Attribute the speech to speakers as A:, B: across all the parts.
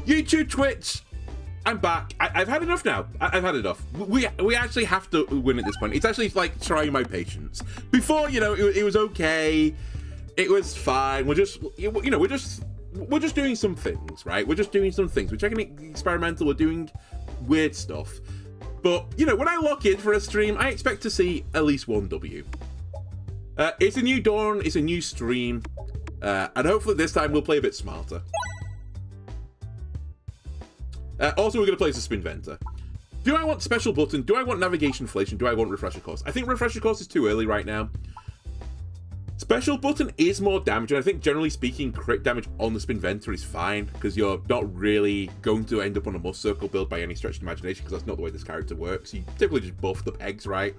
A: YouTube, Twitch, I'm back. I've had enough now. I've had enough. We actually have to win at this point. It's actually like trying my patience. Before, you know, it was okay. It was fine. We're just, you know, we're just doing some things, right? We're just doing some things. We're checking it experimental. We're doing weird stuff. But, you know, when I lock in for a stream, I expect to see at least one W. It's a new dawn. It's a new stream. And hopefully this time we'll play a bit smarter. Also, we're going to play as a Spin Venter. Do I want special button? Do I want navigation inflation? Do I want refresher course? I think refresher course is too early right now. Special button is more damage, and I think generally speaking, crit damage on the Spin Venter is fine, because you're not really going to end up on a must circle build by any stretch of imagination, because that's not the way this character works. You typically just buff the pegs, right?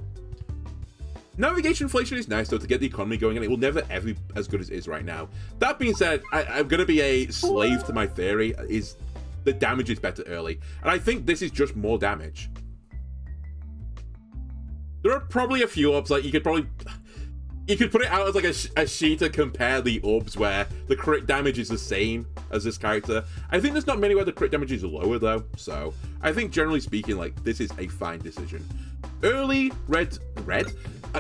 A: Navigation inflation is nice, though, to get the economy going, and it will never ever be as good as it is right now. That being said, I'm going to be a slave to my theory, is the damage is better early. And I think this is just more damage. There are probably a few orbs, like you could put it out as like a sheet to compare the orbs where the crit damage is the same as this character. I think there's not many where the crit damage is lower though, so I think generally speaking, like, this is a fine decision. Early red?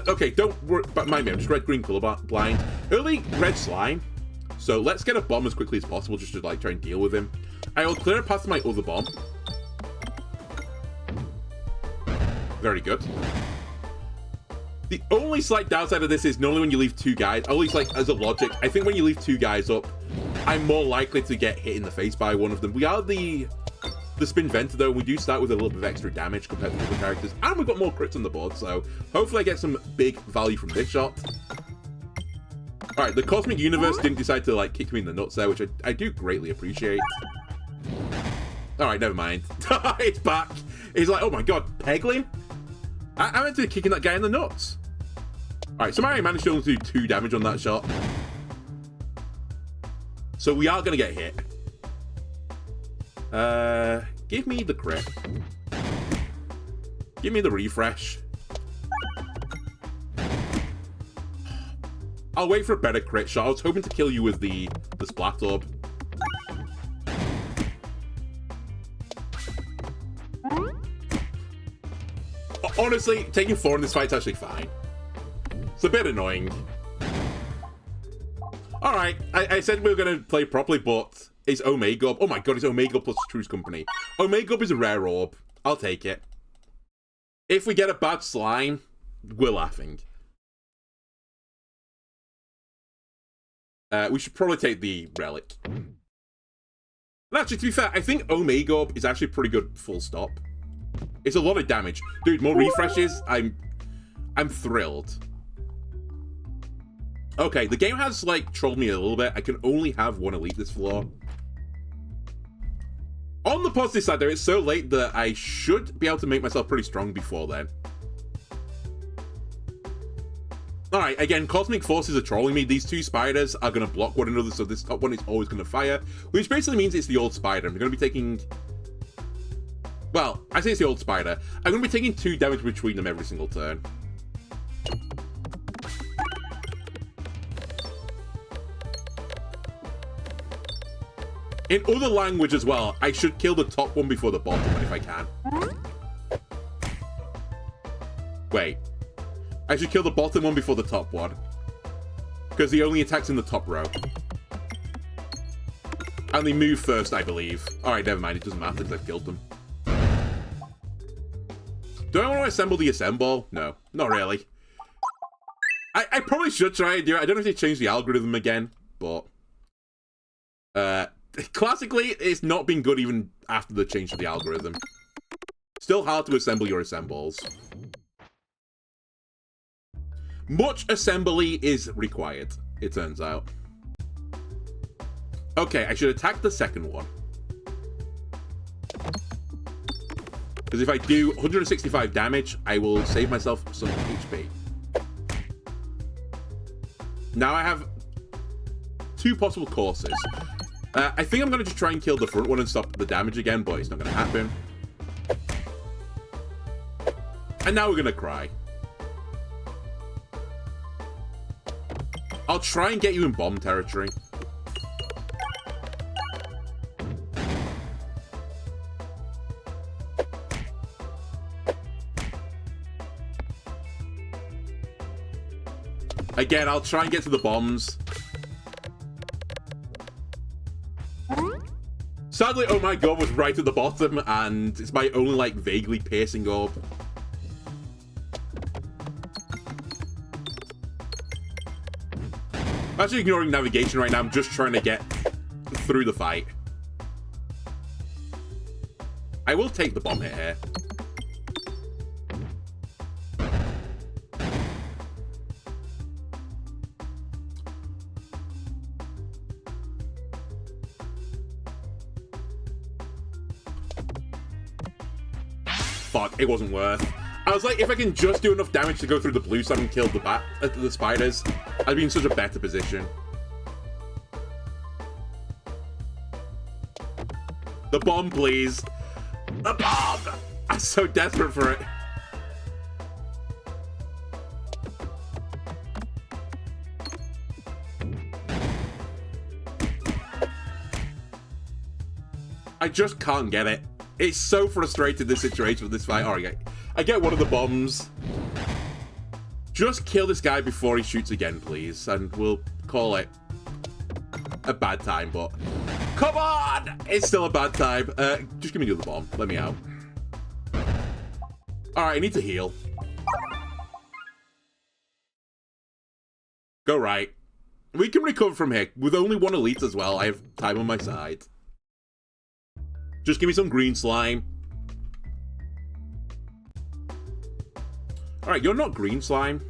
A: Okay, don't worry, but mind me, I'm just red-green colorblind. Early red slime, so let's get a bomb as quickly as possible just to like try and deal with him. I will clear a path to my other bomb. Very good. The only slight downside of this is normally when you leave two guys, at least like as a logic, I think when you leave two guys up, I'm more likely to get hit in the face by one of them. We are the Spin Venter though, we do start with a little bit of extra damage compared to other characters, and we've got more crits on the board, so hopefully I get some big value from this shot. Alright, the Cosmic Universe didn't decide to like kick me in the nuts there, which I do greatly appreciate. Alright, never mind. It's back. He's like, oh my god, Peglin? I meant to be kicking that guy in the nuts. Alright, somehow I managed to only do 2 damage on that shot. So we are going to get hit. Give me the crit. Give me the refresh. I'll wait for a better crit shot. I was hoping to kill you with the Splat Orb. Honestly, taking 4 in this fight's actually fine. It's a bit annoying. Alright, I said we were going to play properly, but it's Omega Orb. Oh my god, it's Omega plus Truce Company. Omega Orb is a rare orb. I'll take it. If we get a bad slime, we're laughing. We should probably take the Relic. And actually, to be fair, I think Omega Orb is actually pretty good full stop. It's a lot of damage. Dude, more refreshes, I'm thrilled. Okay, the game has, like, trolled me a little bit. I can only have 1 elite this floor. On the positive side, though, it's so late that I should be able to make myself pretty strong before then. Alright, again, Cosmic Forces are trolling me. These 2 spiders are going to block one another, so this top one is always going to fire, which basically means it's the old spider. I'm going to be taking... Well, I say it's the old spider. I'm going to be taking 2 damage between them every single turn. In other language as well, I should kill the top one before the bottom one if I can. Wait. I should kill the bottom one before the top one. Because he only attacks in the top row. And they move first, I believe. Alright, never mind. It doesn't matter because I've killed them. Do I want to assemble the assemble? No, not really. I probably should try and do it. I don't know if they changed the algorithm again, but... classically, it's not been good even after the change to the algorithm. Still hard to assemble your assembles. Much assembly is required, it turns out. Okay, I should attack the second one. Because if I do 165 damage, I will save myself some HP. Now I have 2 possible courses. I think I'm going to just try and kill the front one and stop the damage again, but it's not going to happen. And now we're going to cry. I'll try and get you in bomb territory. Again, I'll try and get to the bombs. Sadly, oh my god was right at the bottom, and it's my only, like, vaguely piercing orb. I'm actually ignoring navigation right now. I'm just trying to get through the fight. I will take the bomb hit here. Fuck, it wasn't worth. I was like, if I can just do enough damage to go through the blue sun and kill the spiders, I'd be in such a better position. The bomb, please. The bomb! I'm so desperate for it. I just can't get it. It's so frustrating, this situation with this fight. Alright, I get one of the bombs. Just kill this guy before he shoots again, please. And we'll call it a bad time, but... Come on! It's still a bad time. Just give me the other bomb. Let me out. Alright, I need to heal. Go right. We can recover from here. With only one elite as well, I have time on my side. Just give me some green slime. Alright, you're not green slime.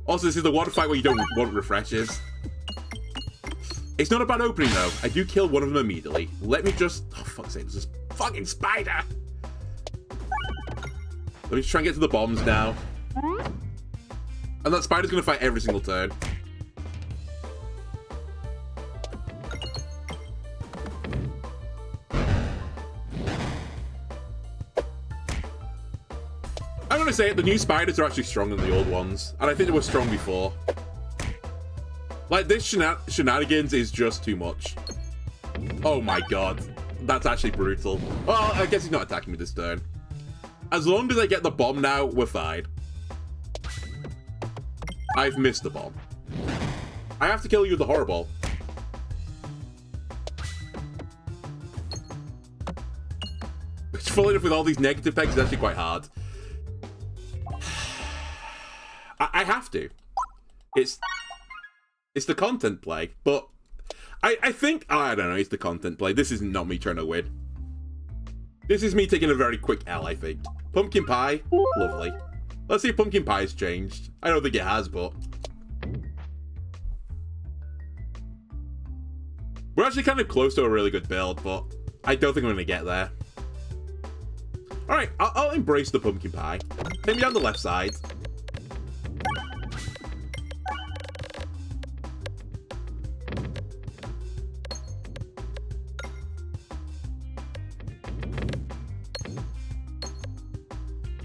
A: Also, this is the one fight where you don't want refreshes. It's not a bad opening, though. I do kill one of them immediately. Let me just... Oh, fuck's sake, there's this fucking spider! Let me just try and get to the bombs now. And that spider's gonna fight every single turn. I'm gonna say it, the new spiders are actually stronger than the old ones. And I think they were strong before. Like, this shenanigans is just too much. Oh my god. That's actually brutal. Well, I guess he's not attacking me this turn. As long as I get the bomb now, we're fine. I've missed the bomb. I have to kill you with the horror ball. Which, full enough, with all these negative pegs is actually quite hard. I have to. It's the content play, but I think, I don't know, it's the content play. This is not me trying to win. This is me taking a very quick L, I think. Pumpkin pie, lovely. Let's see if pumpkin pie has changed. I don't think it has, but... We're actually kind of close to a really good build, but I don't think I'm going to get there. Alright, I'll embrace the pumpkin pie. Take me down the left side.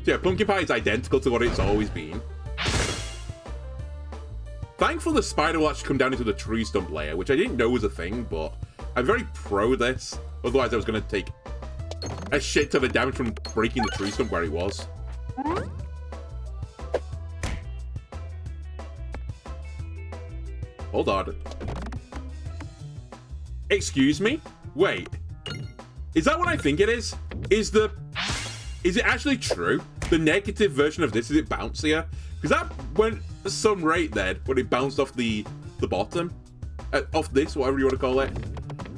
A: Yeah, pumpkin pie is identical to what it's always been. Thankful the spider will actually come down into the tree stump layer, which I didn't know was a thing, but I'm very pro this. Otherwise, I was going to take a shit ton of damage from breaking the tree stump where he was. Hold on. Excuse me? Wait. Is that what I think it is? Is it actually true? The negative version of this, is it bouncier? Because that went some rate then, when it bounced off the bottom. Off this, whatever you want to call it.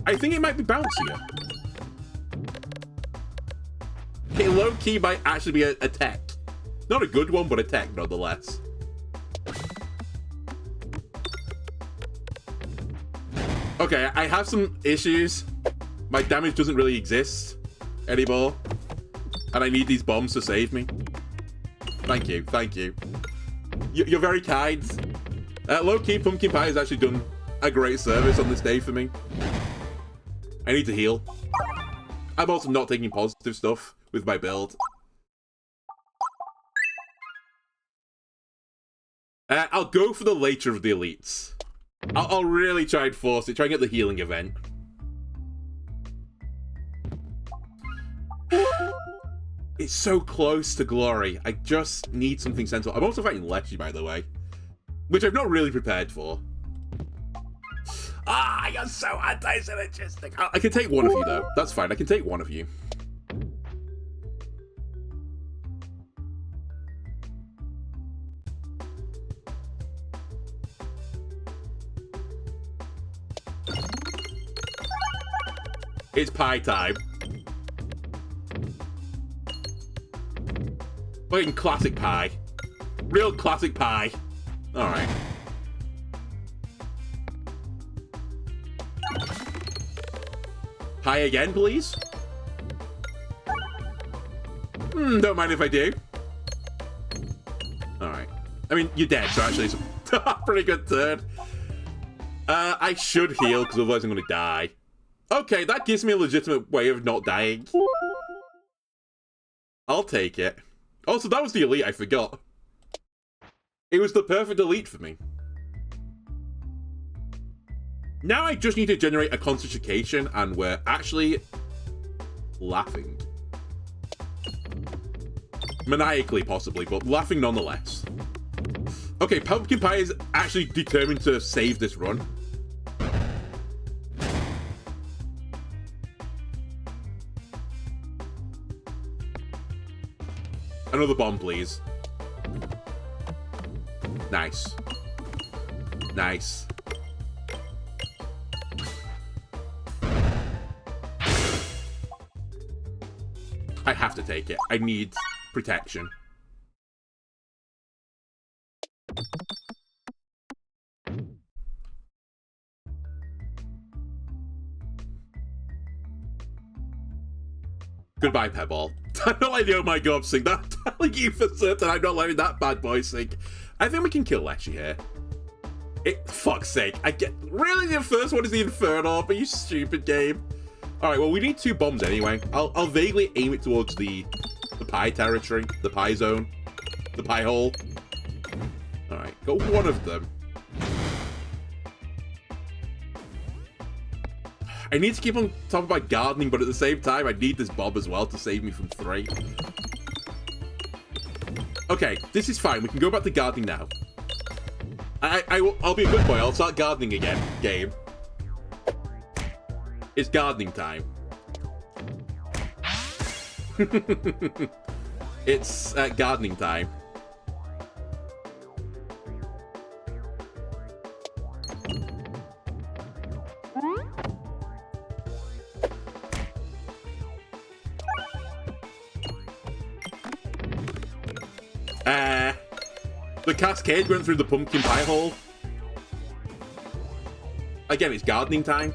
A: I think it might be bouncier. It low-key might actually be a tech. Not a good one, but a tech nonetheless. Okay, I have some issues. My damage doesn't really exist anymore. And I need these bombs to save me. Thank you, thank you. You're very kind. Low-key, pumpkin pie has actually done a great service on this day for me. I need to heal. I'm also not taking positive stuff with my build. I'll go for the later of the elites. I'll really try and force it, try and get the healing event. It's so close to glory. I just need something sensible. I'm also fighting Leshy, by the way. which I'm not really prepared for. Ah, you're so anti-synergistic. I can take one of you, though. That's fine. I can take one of you. It's pie time. Fucking classic pie. Real classic pie. Alright. Pie again, please? Don't mind if I do. Alright. I mean, you're dead, so actually it's a pretty good turn. I should heal, because otherwise I'm going to die. Okay, that gives me a legitimate way of not dying. I'll take it. Also, that was the elite, I forgot. It was the perfect elite for me. Now I just need to generate a concentration, and we're actually laughing. Maniacally, possibly, but laughing nonetheless. Okay, Pumpkin Pie is actually determined to save this run. Another bomb, please. Nice. Nice. I have to take it. I need protection. Goodbye, Pebble. I'm not letting oh my god sing. I'm telling you for certain I'm not letting that bad boy sing. I think we can kill Leshy here. Fuck's sake. Really, the first one is the Inferno, but you stupid game. Alright, well, we need 2 bombs anyway. I'll vaguely aim it towards the pie territory, the pie zone, the pie hole. Alright, got one of them. I need to keep on top of my gardening, but at the same time, I need this bob as well to save me from 3. Okay, this is fine. We can go back to gardening now. I'll be a good boy. I'll start gardening again, game. It's gardening time. It's gardening time. The cascade went through the pumpkin pie hole. Again, it's gardening time.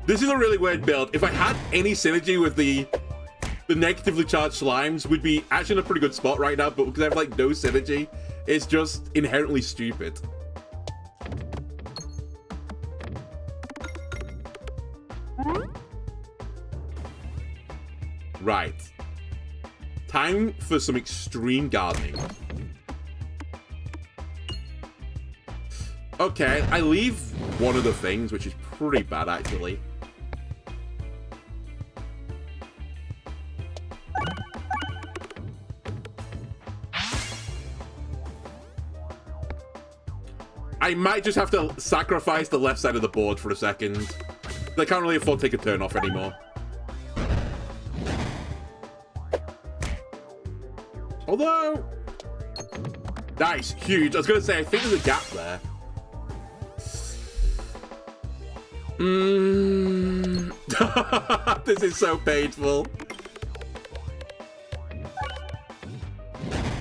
A: This is a really weird build. If I had any synergy with the negatively charged slimes, we'd be actually in a pretty good spot right now, but because I have like no synergy, it's just inherently stupid. Right. Time for some extreme gardening. Okay, I leave one of the things, which is pretty bad, actually. I might just have to sacrifice the left side of the board for a second. I can't really afford to take a turn off anymore. Although... Nice, huge. I was going to say, I think there's a gap there. This is so painful.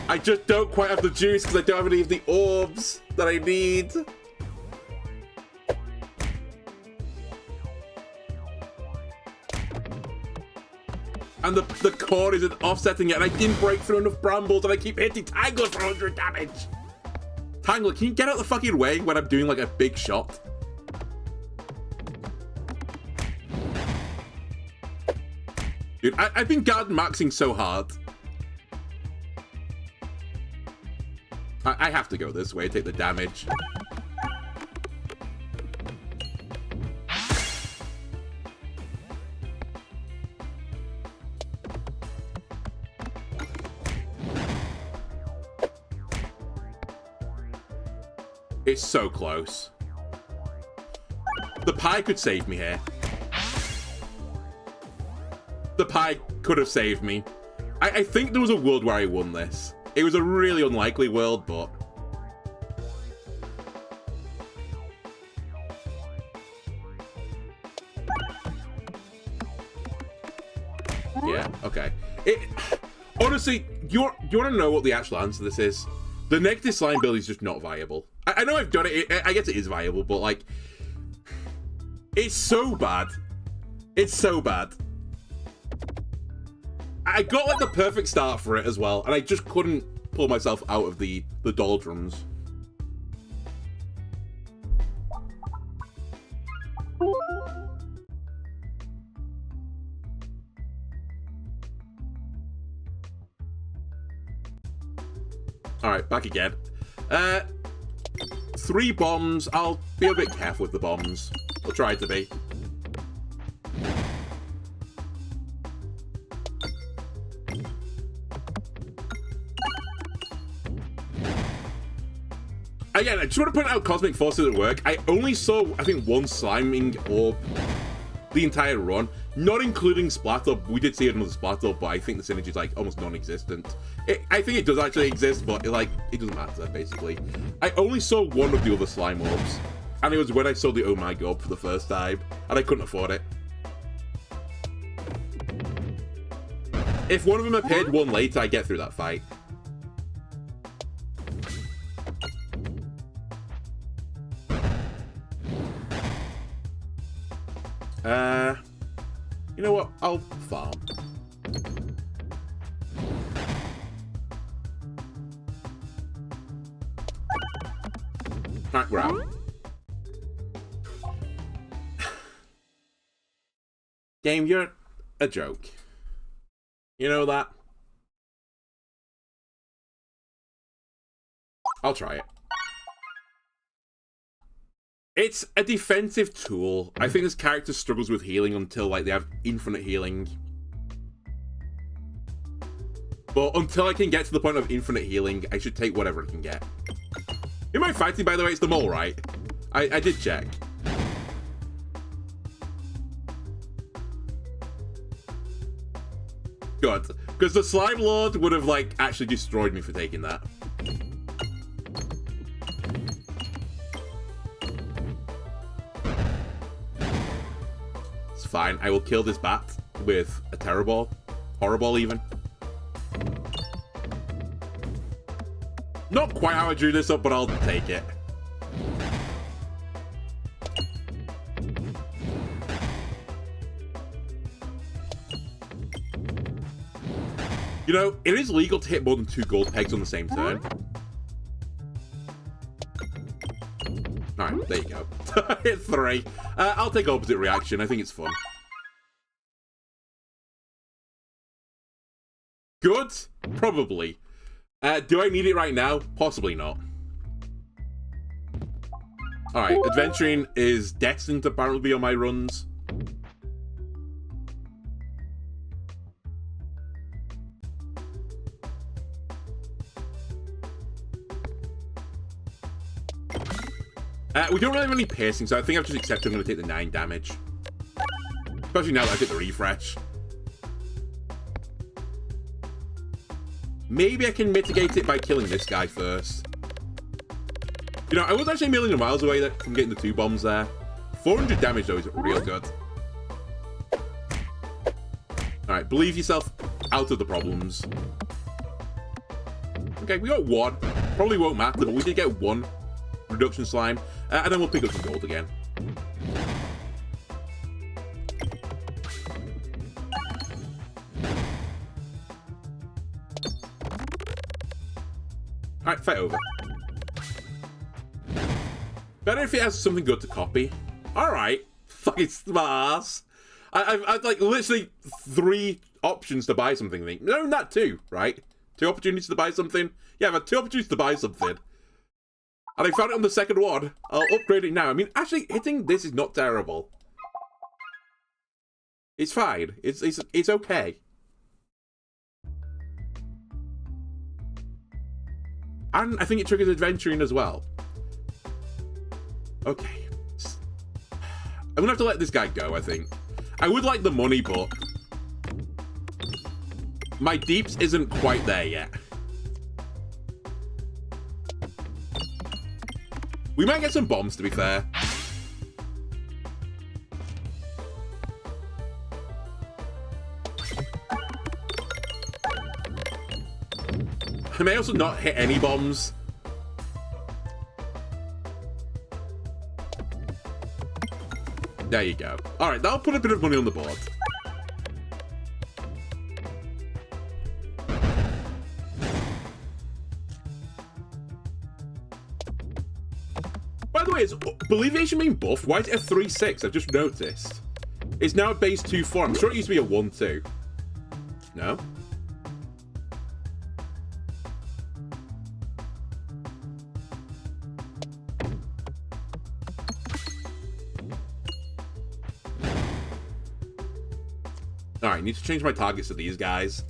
A: I just don't quite have the juice because I don't have any of the orbs that I need. And the core isn't offsetting it, and I didn't break through enough brambles, and I keep hitting Tangler for 100 damage. Tangler, can you get out the fucking way when I'm doing like a big shot? Dude, I've been garden maxing so hard. I have to go this way, take the damage. It's so close. The pie could save me here. The pie could have saved me. I think there was a world where I won this. It was a really unlikely world, but... yeah, okay. Honestly, you want to know what the actual answer to this is? The negative slime build is just not viable. I know I've done it. I guess it is viable, but, like... it's so bad. It's so bad. I got, like, the perfect start for it as well, and I just couldn't pull myself out of the doldrums. Alright, back again. 3 bombs. I'll be a bit careful with the bombs. I'll try to be. Again, I just want to point out Cosmic Forces at work. I only saw, I think, 1 sliming orb the entire run, not including Splatter. We did see another Splatter, but I think the synergy is, like, almost non-existent. I think it does actually exist, but, it doesn't matter, basically. I only saw 1 of the other slime orbs, and it was when I saw the Oh My God for the first time, and I couldn't afford it. If one of them appeared 1 later, I get through that fight. You know what? I'll farm. Alright, we're out. Game, you're a joke. You know that? I'll try it. It's a defensive tool. I think this character struggles with healing until, like, they have infinite healing. But until I can get to the point of infinite healing, I should take whatever I can get. Who am I fighting, by the way? It's the mole, right? I did check. Good. Because the Slime Lord would have, like, actually destroyed me for taking that. Fine, I will kill this bat with a Terror Ball. Horror Ball, even. Not quite how I drew this up, but I'll take it. You know, it is legal to hit more than 2 gold pegs on the same turn. Alright, there you go. Hit 3. I'll take opposite reaction. I think it's fun. Good? Probably. Do I need it right now? Possibly not. Alright, adventuring is destined to apparently be on my runs. We don't really have any piercing, so I think I've just accepted I'm going to take the 9 damage. Especially now that I hit the refresh. Maybe I can mitigate it by killing this guy first. You know, I was actually a million miles away from getting the 2 bombs there. 400 damage, though, is real good. Alright, believe yourself out of the problems. Okay, we got 1. Probably won't matter, but we did get 1 reduction slime. And then we'll pick up some gold again. Alright, fight over. Better if it has something good to copy. Alright. Fucking smart. I've like literally 3 options to buy something. No, not 2, right? 2 opportunities to buy something. Yeah, I've had 2 opportunities to buy something. And I found it on the second one. I'll upgrade it now. I mean, actually, hitting this is not terrible. It's fine. It's okay. And I think it triggers adventuring as well. Okay. I'm gonna have to let this guy go, I think. I would like the money, but my deeps isn't quite there yet. We might get some bombs, to be fair. I may also not hit any bombs. There you go. Alright, that'll put a bit of money on the board. By the way, is Believation being buffed? Why is it a 3-6? I've just noticed. It's now a base 2-4. I'm sure it used to be a 1-2. No? Alright, need to change my targets to these guys.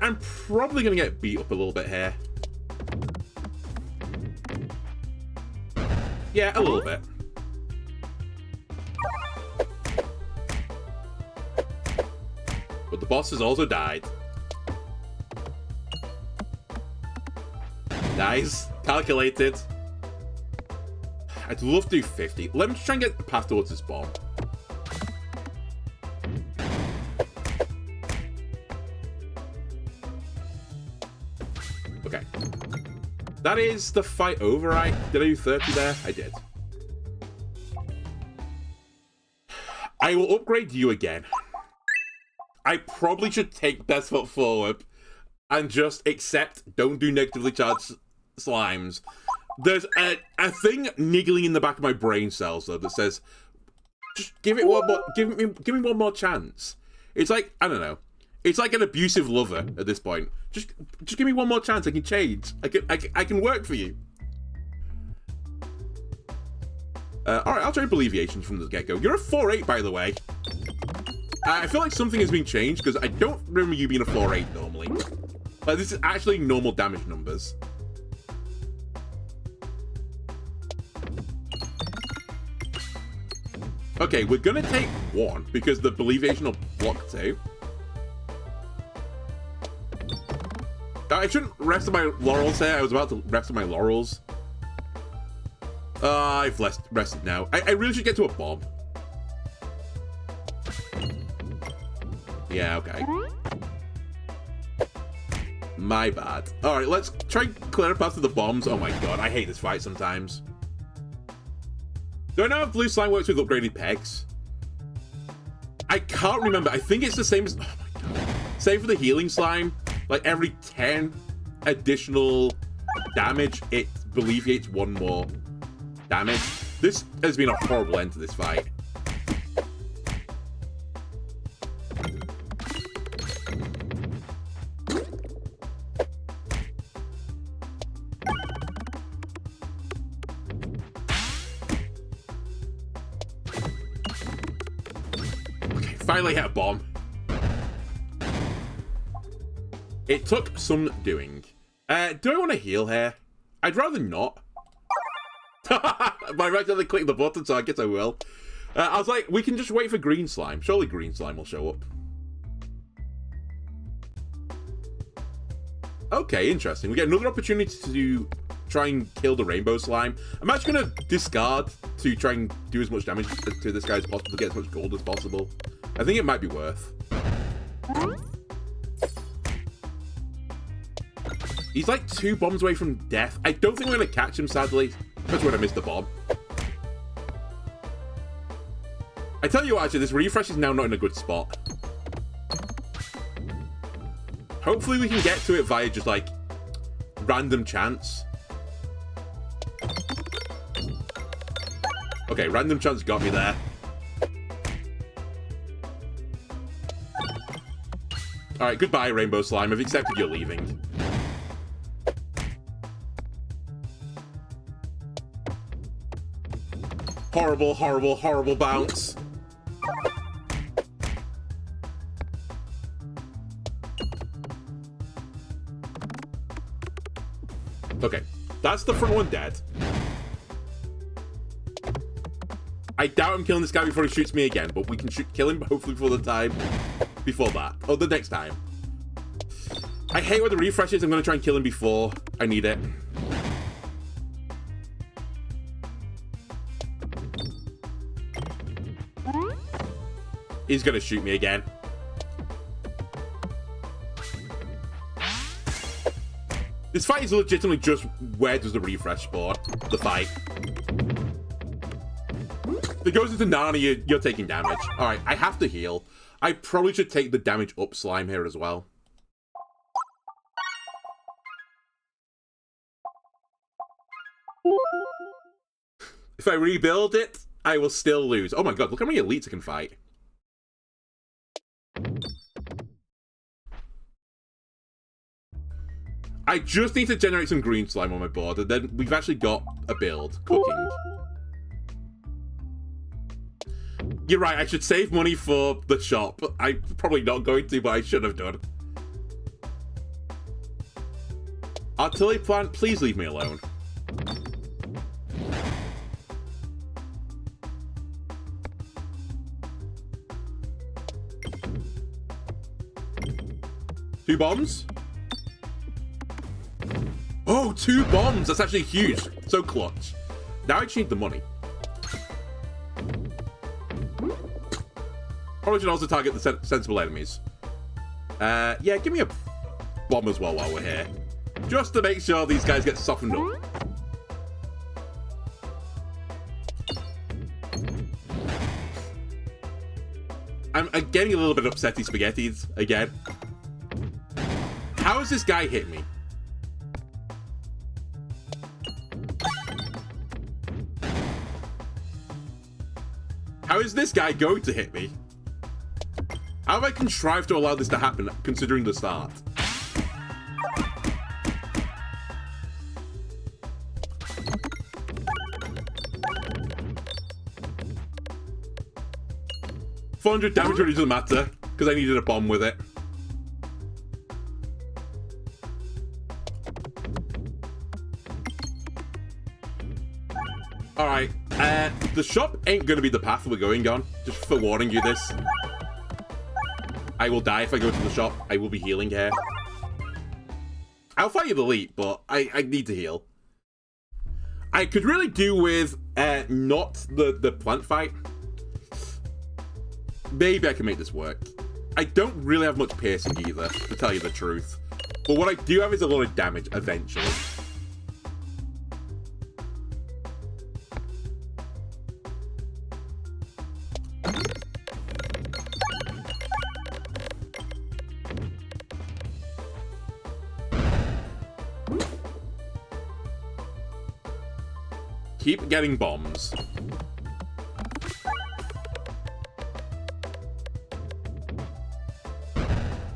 A: I'm probably going to get beat up a little bit here. Yeah, a little bit. But the boss has also died. Nice. Calculated. I'd love to do 50. Let me try and get the path towards this bomb. Okay. That is the fight over, right? Did I do 30 there? I did. I will upgrade you again. I probably should take best foot forward and just accept don't do negatively charged slimes. There's a thing niggling in the back of my brain cells though that says, just give it one more, give me one more chance. It's like, I don't know. It's like an abusive lover at this point. Just give me one more chance. I can change. I can work for you. All right, I'll try Believiations from the get-go. You're a 4-8, by the way. I feel like something has been changed because I don't remember you being a 4-8 normally. Like, this is actually normal damage numbers. Okay, we're gonna take 1 because the Believiation will block 2. I shouldn't rest on my laurels here. I was about to rest on my laurels. I've rested now. I really should get to a bomb. Yeah, okay. My bad. Alright, let's try and clear up after the bombs. Oh my god, I hate this fight sometimes. Do I know if blue slime works with upgraded pegs? I can't remember. I think it's the same as... Oh my god. Same for the healing slime. Like, every 10 additional damage, it alleviates 1 more damage. This has been a horrible end to this fight. Okay, finally hit a bomb. It took some doing. Do I want to heal here? I'd rather not. I accidentally clicked the button, so I guess I will. I was like, we can just wait for green slime. Surely green slime will show up. Okay, interesting. We get another opportunity to try and kill the rainbow slime. I'm actually going to discard to try and do as much damage to this guy as possible, to get as much gold as possible. I think it might be worth. He's like 2 bombs away from death. I don't think we're going to catch him, sadly. That's when I missed the bomb. I tell you what, actually, this refresh is now not in a good spot. Hopefully we can get to it via just, like, random chance. Okay, random chance got me there. Alright, goodbye, Rainbow Slime. I've accepted you're leaving. Horrible, horrible, horrible bounce. Okay, that's the front one dead. I doubt I'm killing this guy before he shoots me again, but we can kill him hopefully before the time before that. Oh, the next time. I hate where the refresh is. I'm going to try and kill him before I need it. He's going to shoot me again. This fight is legitimately just where does the refresh spawn? The fight. If it goes into Nana, you're taking damage. Alright, I have to heal. I probably should take the damage up slime here as well. If I rebuild it, I will still lose. Oh my god, look how many elites I can fight. I just need to generate some green slime on my board, and then we've actually got a build. Cooking. You're right, I should save money for the shop. I'm probably not going to, but I should have done. Artillery plant, please leave me alone. Two bombs? Oh, 2 bombs! That's actually huge. So clutch. Now I just need the money. Probably should also target the sensible enemies. Yeah, give me a bomb as well while we're here. Just to make sure these guys get softened up. I'm getting a little bit upsetty spaghettis again. How has this guy hit me? How is this guy going to hit me? How have I contrived to allow this to happen, considering the start? $400 damage really doesn't matter, because I needed a bomb with it. Alright, the shop ain't gonna be the path we're going on, just for warning you this. I will die if I go to the shop. I will be healing here. I'll fight you the elite, but I need to heal. I could really do with not the plant fight. Maybe I can make this work. I don't really have much piercing either, to tell you the truth. But what I do have is a lot of damage eventually. Keep getting bombs.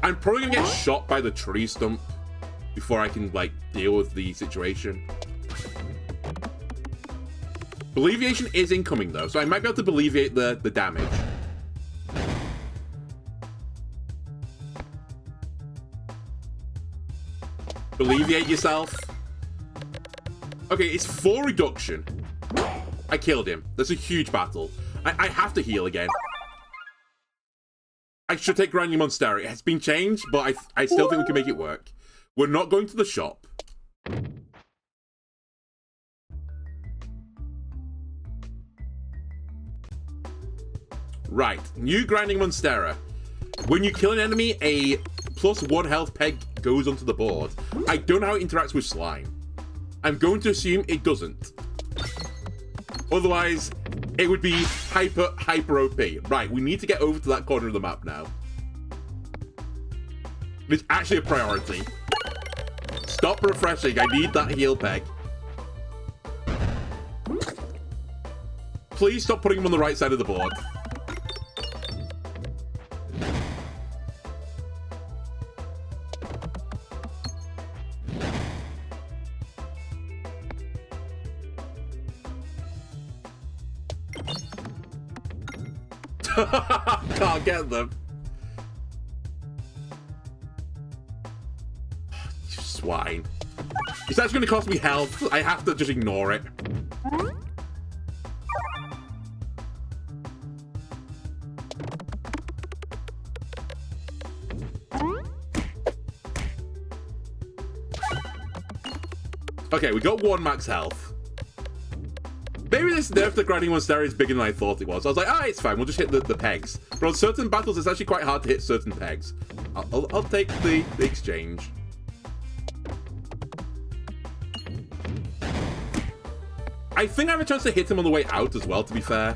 A: I'm probably gonna get shot by the tree stump before I can, like, deal with the situation. Believiation is incoming, though, so I might be able to believiate the damage. Believiate yourself. Okay, it's 4 reduction. I killed him. That's a huge battle. I have to heal again. I should take Grinding Monstera. It has been changed, but I still think we can make it work. We're not going to the shop. Right, new Grinding Monstera. When you kill an enemy, a +1 health peg goes onto the board. I don't know how it interacts with slime. I'm going to assume it doesn't. Otherwise, it would be hyper OP. Right, we need to get over to that corner of the map now. It's actually a priority. Stop refreshing. I need that heal peg. Please stop putting him on the right side of the board. Can't get them. You swine. It's actually going to cost me health. I have to just ignore it. Okay, we got 1 max health. Maybe this nerf to grinding monstera is bigger than I thought it was. I was like, it's fine, we'll just hit the pegs. But on certain battles, it's actually quite hard to hit certain pegs. I'll take the exchange. I think I have a chance to hit him on the way out as well, to be fair.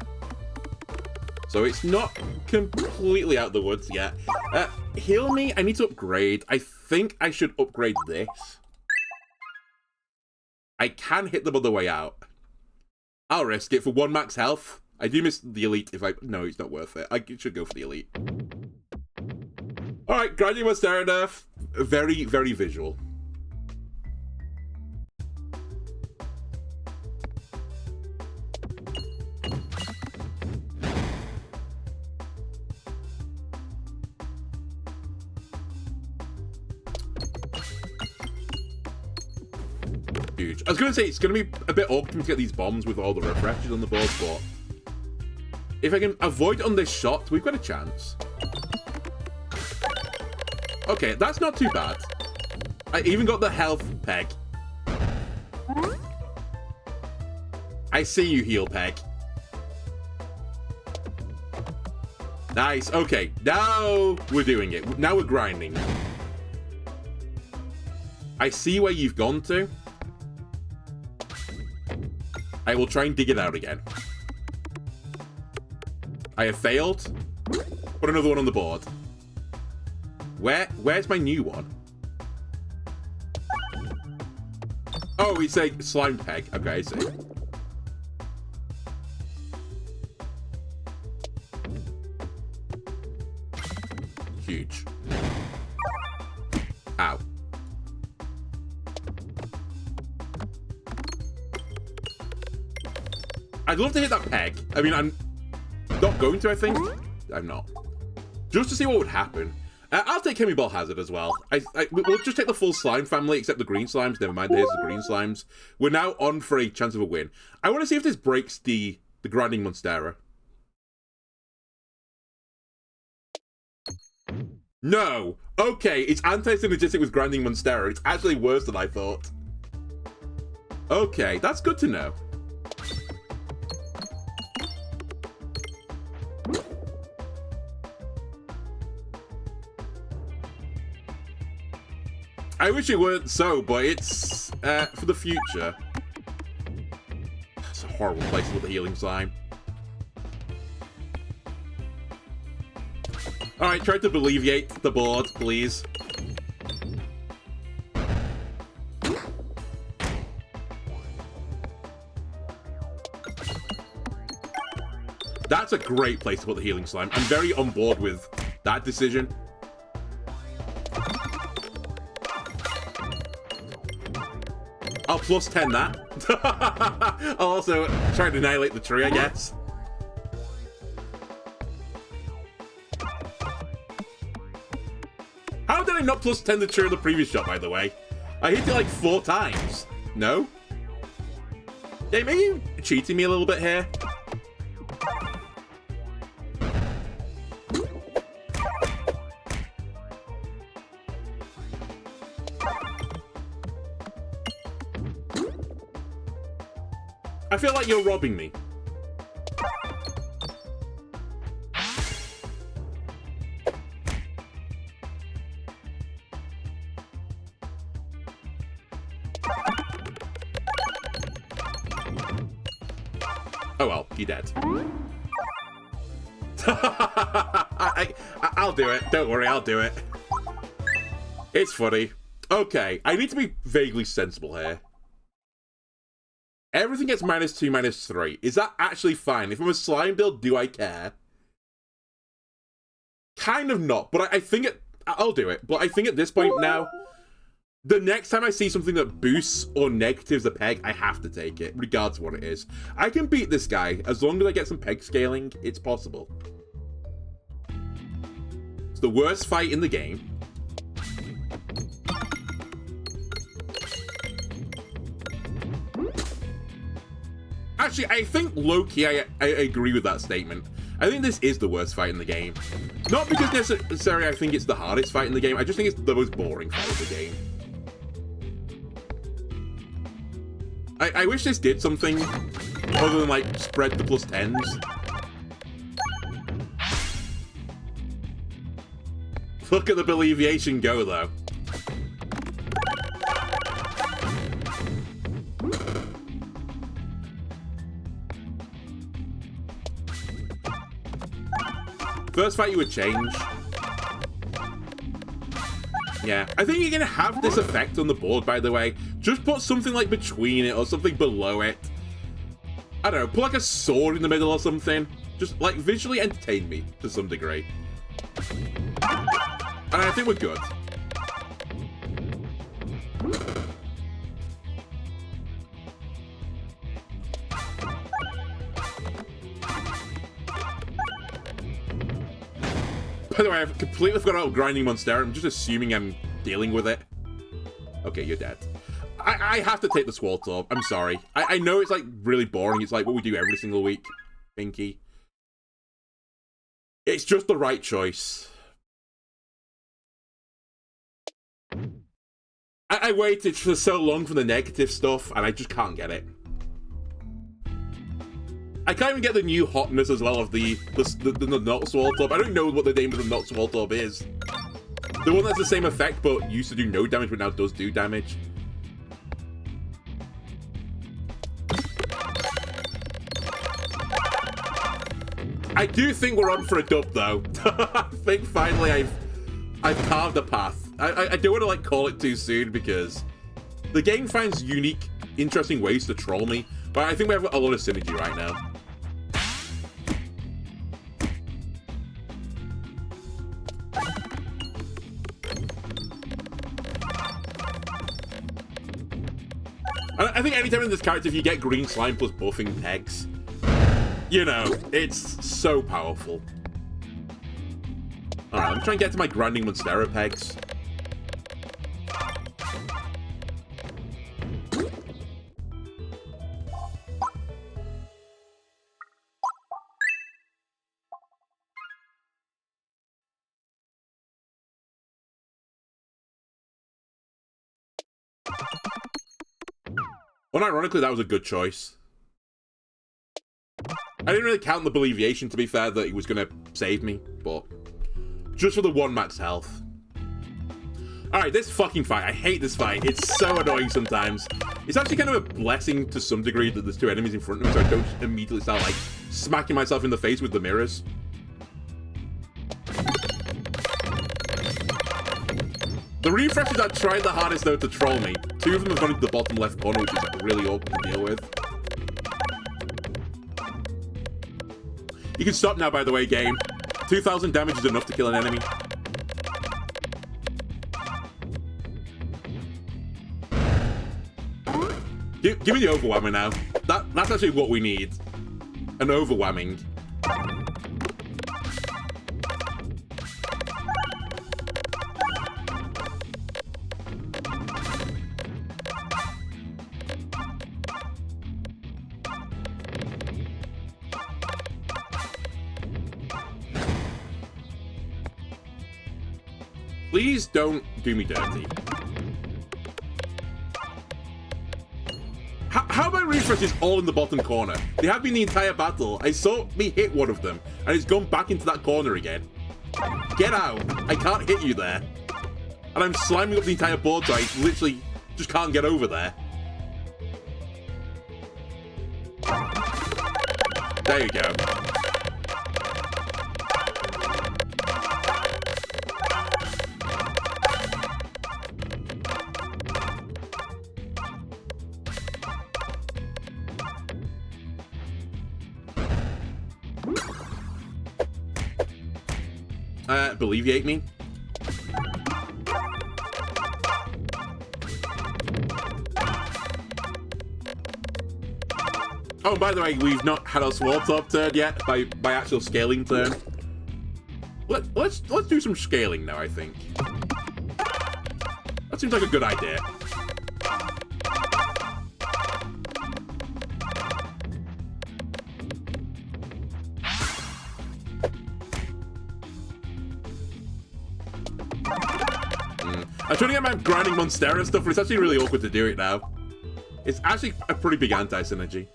A: So it's not completely out of the woods yet. Heal me, I need to upgrade. I think I should upgrade this. I can hit them on the way out. I'll risk it for 1 max health. I do miss the elite if I... No, it's not worth it. I should go for the elite. Alright, grinding monstera nerf. Very, very visual. Huge. I was going to say, it's going to be a bit awkward to get these bombs with all the refreshes on the board, but if I can avoid on this shot, we've got a chance. Okay, that's not too bad. I even got the health peg. I see you, heal peg. Nice. Okay, now we're doing it. Now we're grinding. I see where you've gone to. I will try and dig it out again. I have failed. Put another one on the board. Where's my new one? Oh, it's a slime peg. Okay, I see. Huge. Ow. I'd love to hit that peg. I mean, I'm not going to, I think. I'm not. Just to see what would happen. I'll take Chemi Ball Hazard as well. We'll just take the full slime family, except the green slimes. Never mind, here's the green slimes. We're now on for a chance of a win. I want to see if this breaks the grinding monstera. No! Okay, it's anti-synergistic with grinding monstera. It's actually worse than I thought. Okay, that's good to know. I wish it weren't so, but it's for the future. That's a horrible place to put the healing slime. Alright, try to alleviate the board, please. That's a great place to put the healing slime. I'm very on board with that decision. I'll plus 10 that. I'll also try to annihilate the tree, I guess. How did I not plus 10 the tree in the previous shot, by the way? I hit it like 4 times. No? Yeah, maybe you're cheating me a little bit here. I feel like you're robbing me. Oh well, you're dead. I'll do it. Don't worry, I'll do it. It's funny. Okay, I need to be vaguely sensible here. Everything gets -2, -3. Is that actually fine? If I'm a slime build, do I care? Kind of not, but I think I'll do it. But I think at this point now, the next time I see something that boosts or negatives a peg, I have to take it, regardless of what it is. I can beat this guy, as long as I get some peg scaling, it's possible. It's the worst fight in the game. Actually, I think low-key I agree with that statement. I think this is the worst fight in the game. Not because necessarily I think it's the hardest fight in the game, I just think it's the most boring fight of the game. I wish this did something other than, like, spread the plus 10s. Look at the Believiation go, though. First fight you would change. Yeah, I think you're gonna have this effect on the board, by the way. Just put something like between it or something below it. I don't know, put like a sword in the middle or something. Just like visually entertain me to some degree. And I think we're good. By the way, I've completely forgot about grinding Monstera. I'm just assuming I'm dealing with it. Okay, you're dead. I have to take the Swallow Orb. I'm sorry. I know it's like really boring. It's like what we do every single week, Pinky. It's just the right choice. I waited for so long for the negative stuff, and I just can't get it. I can't even get the new hotness as well of the not Swallow Orb. I don't know what the name of the not Swallow Orb is. The one that's the same effect, but used to do no damage, but now does do damage. I do think we're on for a dub, though. I think finally I've carved a path. I don't want to like call it too soon because the game finds unique, interesting ways to troll me, but I think we have a lot of synergy right now. I think anytime in this character, if you get green slime plus buffing pegs, you know, it's so powerful. Alright, I'm trying to get to my grinding Monstera pegs. Well, ironically, that was a good choice. I didn't really count the Believiation, to be fair, that he was going to save me, but just for the 1 max health. Alright, this fucking fight. I hate this fight. It's so annoying sometimes. It's actually kind of a blessing to some degree that there's 2 enemies in front of me, so I don't immediately start, like, smacking myself in the face with the mirrors. The refreshers are trying the hardest, though, to troll me. 2 of them have gone into the bottom left corner, which is really awkward to deal with. You can stop now, by the way, game. 2,000 damage is enough to kill an enemy. Give me the overwhelming now. That's actually what we need. An overwhelming. Please don't do me dirty. How about refreshes all in the bottom corner? They have been the entire battle. I saw me hit one of them, and it's gone back into that corner again. Get out. I can't hit you there. And I'm sliming up the entire board, so I literally just can't get over there. There you go. Believiate me. Oh, by the way, we've not had our Swallow Orb turn yet by actual scaling turn. Let's do some scaling now, I think. That seems like a good idea. I'm trying to get my grinding Monstera stuff, but it's actually really awkward to do it now. It's actually a pretty big anti-synergy.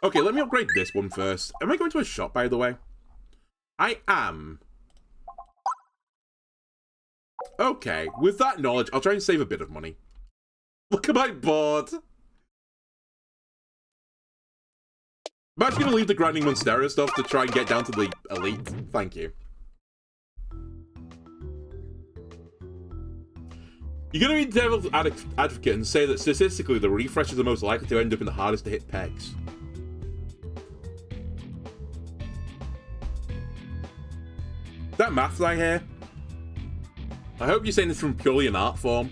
A: Okay, let me upgrade this one first. Am I going to a shop, by the way? I am. Okay, with that knowledge, I'll try and save a bit of money. Look at my board. I'm actually going to leave the grinding Monstera stuff to try and get down to the elite. Thank you. You're going to be devil's advocate and say that statistically the refreshers are most likely to end up in the hardest to hit pegs. Is that maths I hear? I hope you're saying this from purely an art form.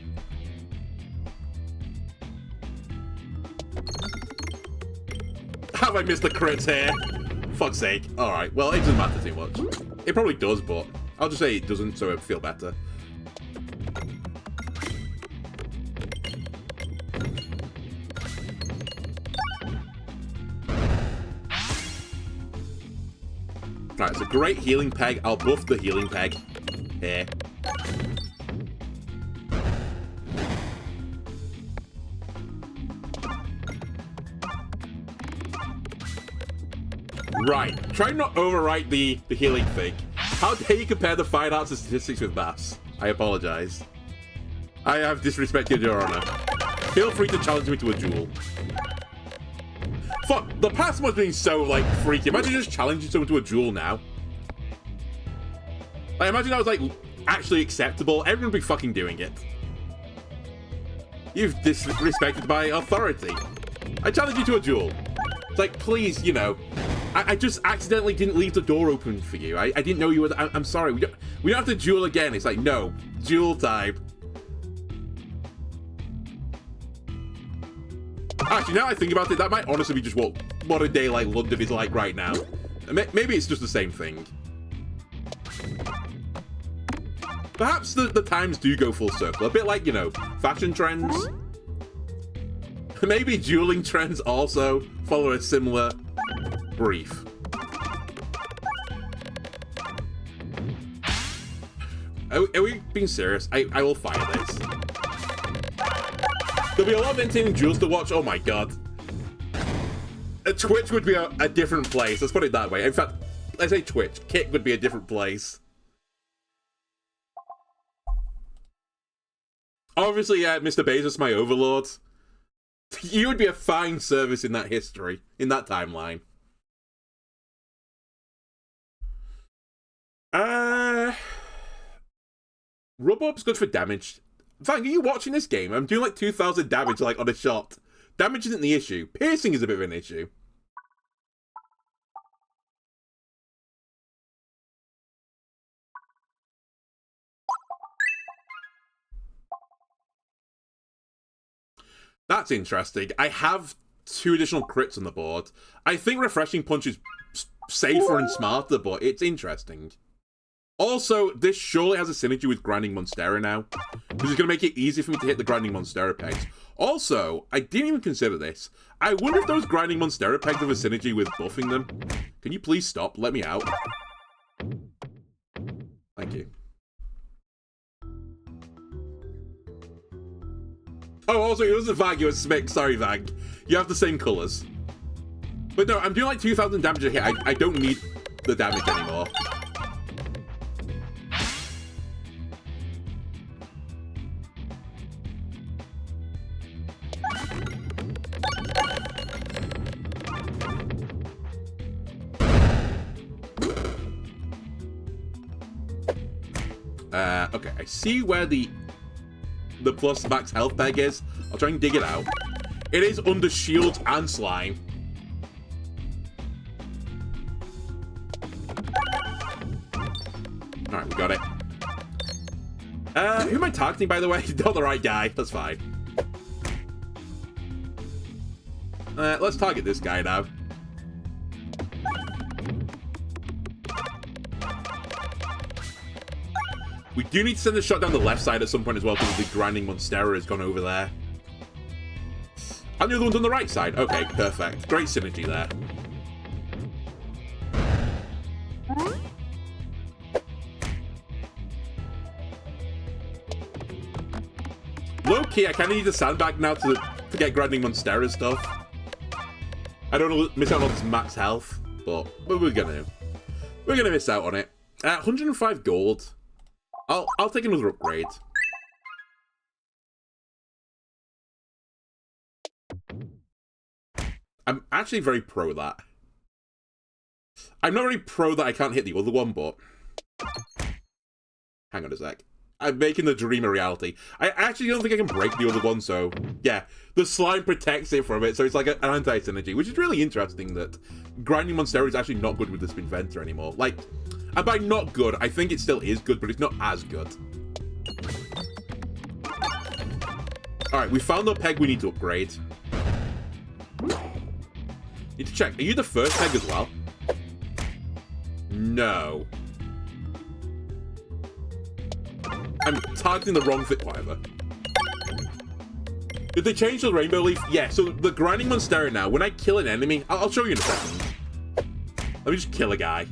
A: Have I missed the crits here? Fuck's sake. Alright, well, it doesn't matter too much. It probably does, but I'll just say it doesn't so it'll feel better. Alright, it's a great healing peg. I'll buff the healing peg. Here. Right. Try not to overwrite the healing thing. How dare you compare the fine arts and statistics with maths? I apologize. I have disrespected your honor. Feel free to challenge me to a duel. Fuck, the past must have been so, like, freaky. Imagine just challenging someone to a duel now. I imagine that was, like, actually acceptable. Everyone would be fucking doing it. You've disrespected my authority. I challenge you to a duel. It's like, please, you know, I just accidentally didn't leave the door open for you. I didn't know you were... I'm sorry. We don't have to duel again. It's like, no. Duel time. Actually, now I think about it, that might honestly be just what modern day like London is like right now. Maybe it's just the same thing. Perhaps the times do go full circle. A bit like, you know, fashion trends. Maybe dueling trends also follow a similar brief. Are we being serious? I will fire this. There'll be a lot of entertaining duels to watch. Oh my god. Twitch would be a different place. Let's put it that way. In fact, let's say Twitch. Kick would be a different place. Obviously, Mr. Bezos, my overlord. You would be a fine service in that history, in that timeline. Rub-up's good for damage. Fang, are you watching this game? I'm doing like 2,000 damage like on a shot. Damage isn't the issue. Piercing is a bit of an issue. That's interesting. I have 2 additional crits on the board. I think Refreshing Punch is safer and smarter, but it's interesting. Also, this surely has a synergy with Grinding Monstera now, because it's going to make it easy for me to hit the Grinding Monstera pegs. Also, I didn't even consider this. I wonder if those Grinding Monstera pegs have a synergy with buffing them. Can you please stop? Let me out. Thank you. Oh, also, it wasn't Vag, it was Smick. Sorry, Vag. You have the same colours. But no, I'm doing like 2,000 damage a hit. I don't need the damage anymore. Okay, I see where the plus max health peg is. I'll try and dig it out. It is under shields and slime. Alright, we got it. Who am I targeting, by the way? Not the right guy. That's fine. Let's target this guy now. We do need to send a shot down the left side at some point as well, because the Grinding Monstera has gone over there. And the other one's on the right side. Okay, perfect. Great synergy there. low-key, I kind of need the sandbag now to get grinding Monstera stuff. I don't want to miss out on this max health, but we're gonna miss out on it. 105 gold. I'll take another upgrade. I'm actually very pro that. I'm not very pro that I can't hit the other one, but hang on a sec. I'm making the dream a reality. I actually don't think I can break the other one, so yeah. The slime protects it from it, so it's like an anti-synergy, which is really interesting that grinding Monstera is actually not good with the Spinventer anymore. Like, and by not good, I think it still is good, but it's not as good. Alright, we found the peg we need to upgrade. Need to check. Are you the first peg as well? No. I'm targeting the wrong thing. Whatever. Did they change the rainbow leaf? Yeah, so the grinding Monstera now, when I kill an enemy, I'll show you in a second. Let me just kill a guy.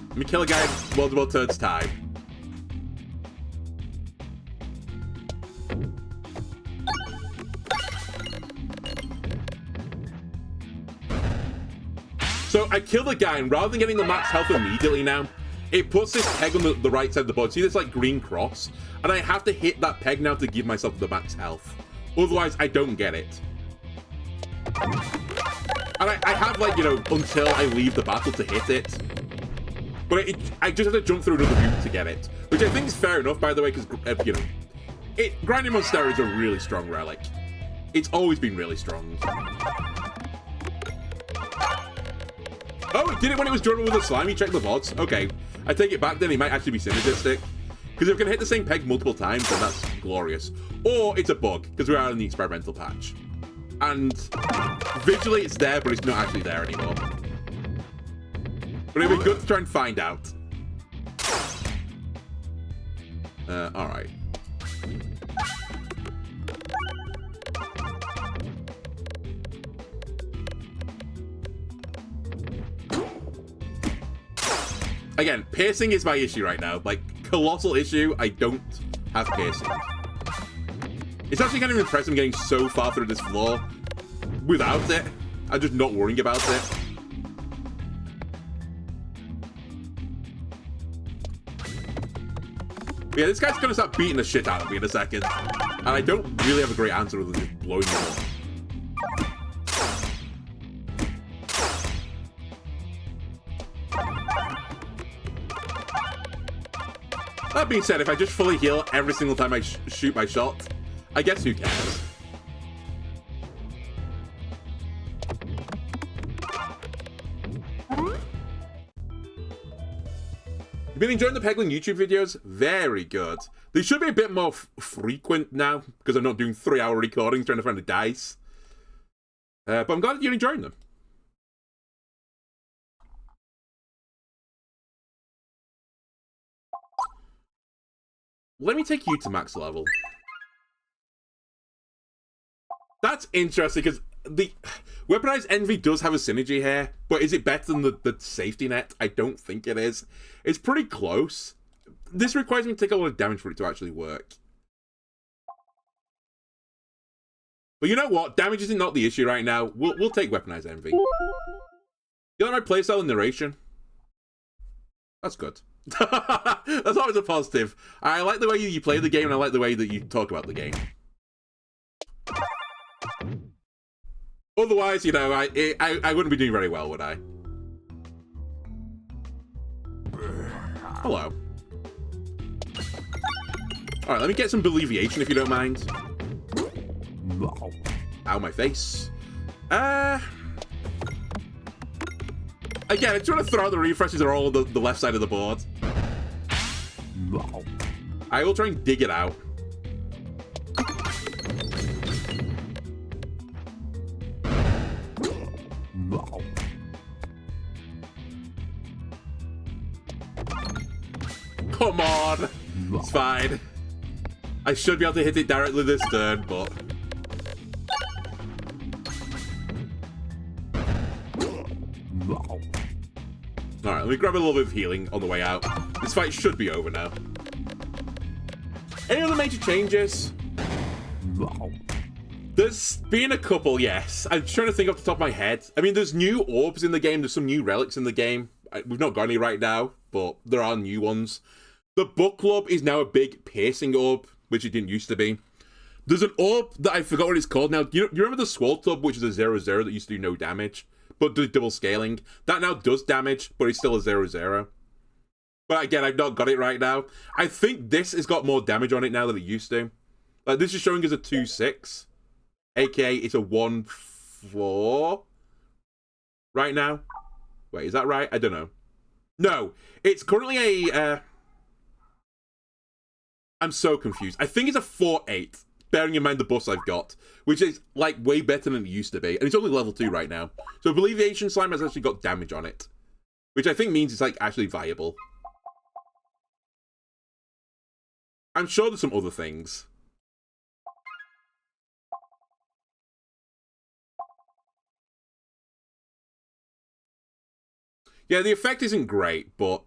A: Let me kill a guy multiple turns time. So I kill the guy, and rather than getting the max health immediately now, it puts this peg on the right side of the board. See this like green cross? And I have to hit that peg now to give myself the max health. Otherwise, I don't get it. And I have like, you know, until I leave the battle to hit it. But I just have to jump through another route to get it. Which I think is fair enough, by the way, because, you know, grinding Monstera is a really strong relic. It's always been really strong. Oh, it did it when it was drawn with the slime. You checked the VODs. Okay. I take it back then. It might actually be synergistic. Because if we can hit the same peg multiple times, then that's glorious. Or it's a bug, because we are in the experimental patch. And visually it's there, but it's not actually there anymore. But it'd be good to try and find out. Alright. Again, piercing is my issue right now. Like, colossal issue, I don't have piercing. It's actually kind of impressive getting so far through this floor without it. I'm just not worrying about it. But yeah, this guy's gonna start beating the shit out of me in a second. And I don't really have a great answer other than just blowing him up. That being said, if I just fully heal every single time I shoot my shot, I guess who cares? You've been enjoying the Peglin YouTube videos? Very good. They should be a bit more frequent now, because I'm not doing 3-hour recordings trying to find a dice. But I'm glad you're enjoying them. Let me take you to max level. That's interesting, because the Weaponized Envy does have a synergy here, but is it better than the safety net? I don't think it is. It's pretty close. This requires me to take a lot of damage for it to actually work. But you know what? Damage is not the issue right now. We'll take Weaponized Envy. You like my playstyle and narration? That's good. That's always a positive. I like the way you play the game, and I like the way that you talk about the game. Otherwise, you know, I wouldn't be doing very well, would I? Hello. Alright, let me get some Believiation if you don't mind. Ow, my face. Again, I just want to throw out the refreshes are all on the left side of the board. I will try and dig it out. Come on! It's fine. I should be able to hit it directly this turn, but... Alright, let Let me grab a little bit of healing on the way out. This fight should be over now. Any other major changes? There's been a couple, yes. I'm trying to think off the top of my head. I mean, there's new orbs in the game. There's some new relics in the game. We've not got any right now, but there are new ones. The book club is now a big piercing orb, which it didn't used to be. There's an orb that I forgot what it's called now. You remember the Sword Club, which is a 0/0 that used to do no damage, but does double scaling? That now does damage, but it's still a 0/0. But again, I've not got it right now. I think this has got more damage on it now than it used to. Like, this is showing as a 2/6. AKA, it's a 1/4 right now. Wait, is that right? I don't know. No, it's currently a... I'm so confused. I think it's a 4/8, bearing in mind the buffs I've got, which is, like, way better than it used to be. And it's only level 2 right now. So I believe the Ancient Slime has actually got damage on it, which I think means it's, like, actually viable. I'm sure there's some other things. Yeah, the effect isn't great, but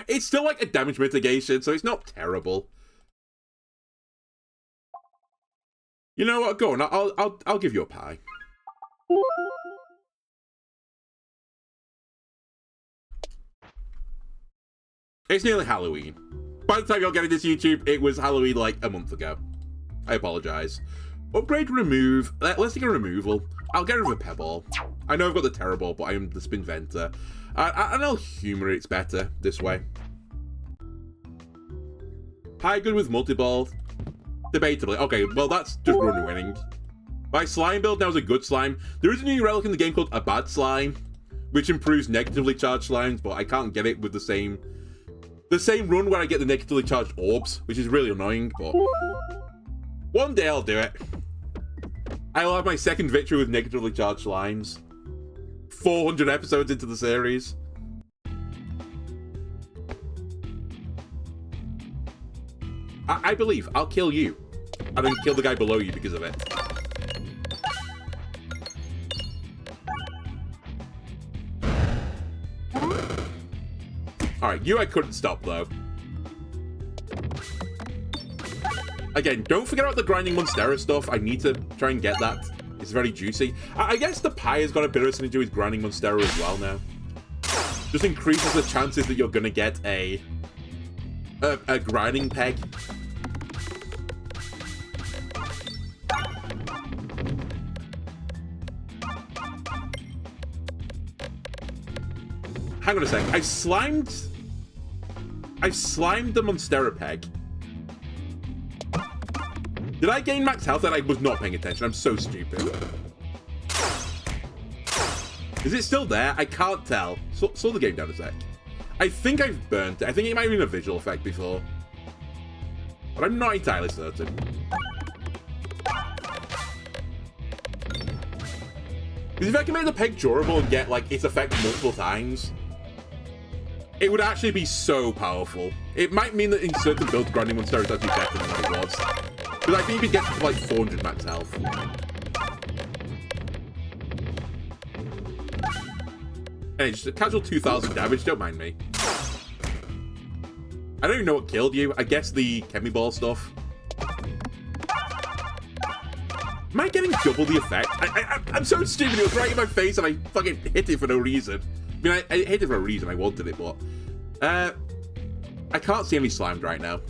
A: it's still like a damage mitigation, so it's not terrible. You know what? Go on. I'll give you a pie. It's nearly Halloween. By the time you're getting this YouTube, it was Halloween like a month ago. I apologize. Upgrade, remove. Let's take a removal. I'll get rid of a pebble. I know I've got the terror ball, but I am the spin venter. And I'll humor it's better this way. High good with multi-ball. Debatably. Okay, well that's just run winning. My slime build now is a good slime. There is a new relic in the game called a bad slime, which improves negatively charged slimes, but I can't get it with the same run where I get the negatively charged orbs, which is really annoying, but one day I'll do it. I'll have my second victory with negatively charged slimes. 400 episodes into the series. I believe I'll kill you and then kill the guy below you because of it. Alright, you I couldn't stop though. Again, don't forget about the grinding Monstera stuff. I need to try and get that. It's very juicy. I guess the pie has got a bit of something to do with grinding Monstera as well now. Just increases the chances that you're gonna get a grinding peg. Hang on a sec. I've slimed the Monstera peg. Did I gain max health and I was not paying attention? I'm so stupid. Is it still there? I can't tell. Slow the game down a sec. I think I've burnt it. I think it might have been a visual effect before. But I'm not entirely certain. Because if I can make the peg durable and get, like, its effect multiple times, it would actually be so powerful. It might mean that in certain builds, grinding Monstera is actually better than what it was. Because I think you can get to like 400 max health. Hey, just a casual 2,000 damage, don't mind me. I don't even know what killed you. I guess the Chemi Ball stuff. Am I getting double the effect? I'm so stupid, it was right in my face and I fucking hit it for no reason. I mean, I hit it for a reason, I wanted it, but... I can't see any slimed right now.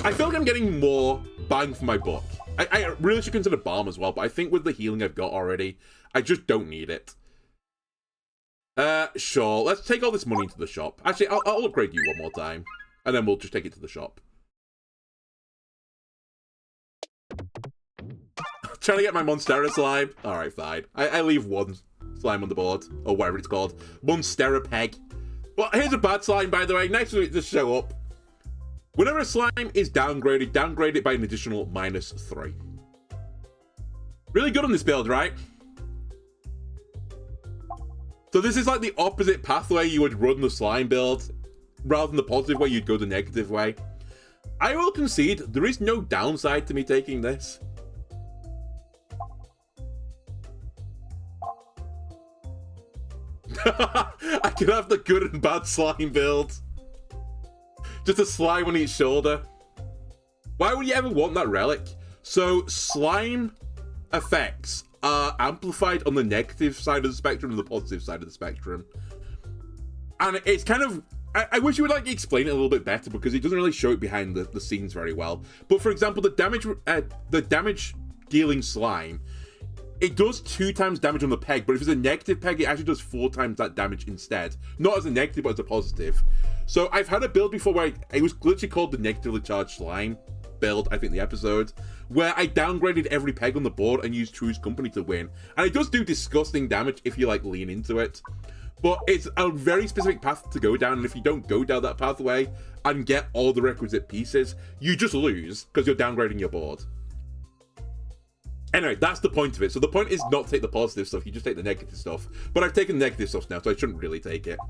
A: I feel like I'm getting more bang for my buck. I really should consider Balm as well, but I think with the healing I've got already, I just don't need it. Sure, let's take all this money into the shop. Actually, I'll upgrade you one more time, and then we'll just take it to the shop. Trying to get my Monstera slime. Alright, fine. I leave one slime on the board, or whatever it's called. Monstera peg. Well, here's a bad slime, by the way. Nice for it to show up. Whenever a slime is downgraded, downgrade it by an additional -3. Really good on this build, right? So this is like the opposite pathway you would run the slime build. Rather than the positive way, you'd go the negative way. I will concede, there is no downside to me taking this. I could have the good and bad slime build. Just a slime on each shoulder. Why would you ever want that relic? So, slime effects are amplified on the negative side of the spectrum and the positive side of the spectrum. And it's kind of... I wish you would like explain it a little bit better, because it doesn't really show it behind the scenes very well. But for example, the damage dealing slime, it does 2 times damage on the peg, but if it's a negative peg, it actually does 4 times that damage instead. Not as a negative, but as a positive. So I've had a build before where it was literally called the negatively charged slime build, I think the episode, where I downgraded every peg on the board and used True's Company to win. And it does do disgusting damage if you like lean into it. But it's a very specific path to go down, and if you don't go down that pathway and get all the requisite pieces, you just lose because you're downgrading your board. Anyway, that's the point of it. So the point is not to take the positive stuff, you just take the negative stuff. But I've taken the negative stuff now, so I shouldn't really take it.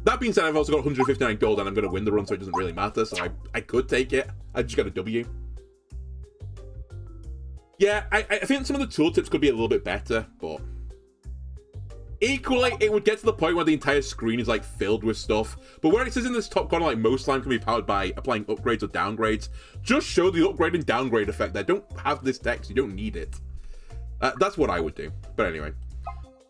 A: That being said, I've also got 159 gold, and I'm going to win the run, so it doesn't really matter, so I could take it. I just got a W. Yeah, I think some of the tooltips could be a little bit better, but... equally, it would get to the point where the entire screen is like filled with stuff. But where it says in this top corner, like most slime can be powered by applying upgrades or downgrades, just show the upgrade and downgrade effect there. Don't have this text, you don't need it. That's what I would do. But anyway.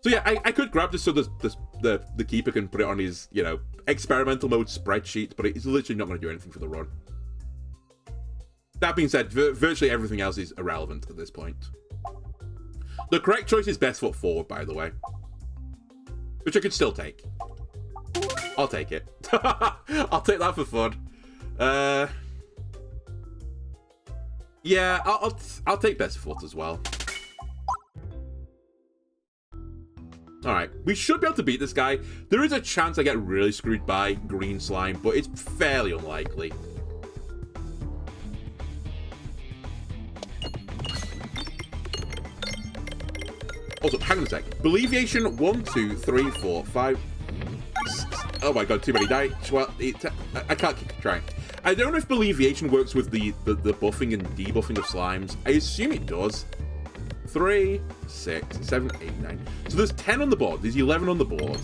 A: So yeah, I could grab this so the keeper can put it on his, you know, experimental mode spreadsheet, but it's literally not going to do anything for the run. That being said, virtually everything else is irrelevant at this point. The correct choice is best foot forward, by the way. Which I could still take. I'll take it. I'll take that for fun. Yeah, I'll take best foot as well. Alright, we should be able to beat this guy. There is a chance I get really screwed by green slime, but it's fairly unlikely. Also, hang on a sec. Believiation 1, 2, 3, 4, 5. 6. Oh my god, too many die. Well, I can't keep track. I don't know if Believiation works with the buffing and debuffing of slimes. I assume it does. 3, 6, 7, 8, 9. So there's 10 on the board. There's 11 on the board.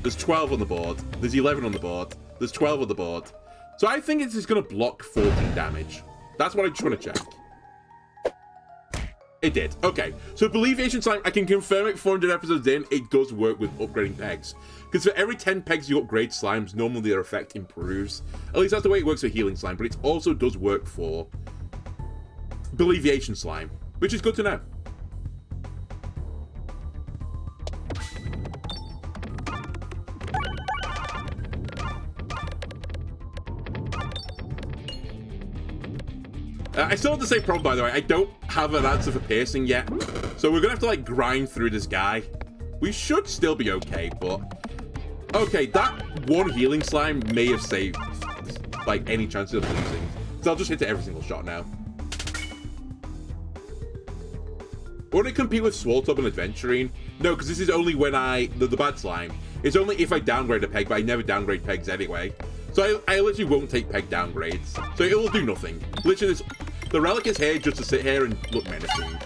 A: There's 12 on the board. There's 11 on the board. There's 12 on the board. So I think it's just going to block 14 damage. That's what I just want to check. It did. Okay. So Believiation Slime, I can confirm it 400 episodes in, it does work with upgrading pegs. Because for every 10 pegs you upgrade slimes, normally their effect improves. At least that's the way it works for Healing Slime, but it also does work for Believiation Slime, which is good to know. I still have the same problem, by the way. I don't have an answer for piercing yet. So we're going to have to, like, grind through this guy. We should still be okay, but... okay, that one healing slime may have saved, like, any chances of losing. So I'll just hit it every single shot now. Won't it compete with Swaltop and Adventurine? No, because this is only when the bad slime. It's only if I downgrade a peg, but I never downgrade pegs anyway. So I literally won't take peg downgrades. So it will do nothing. Literally, the relic is here just to sit here and look menacing.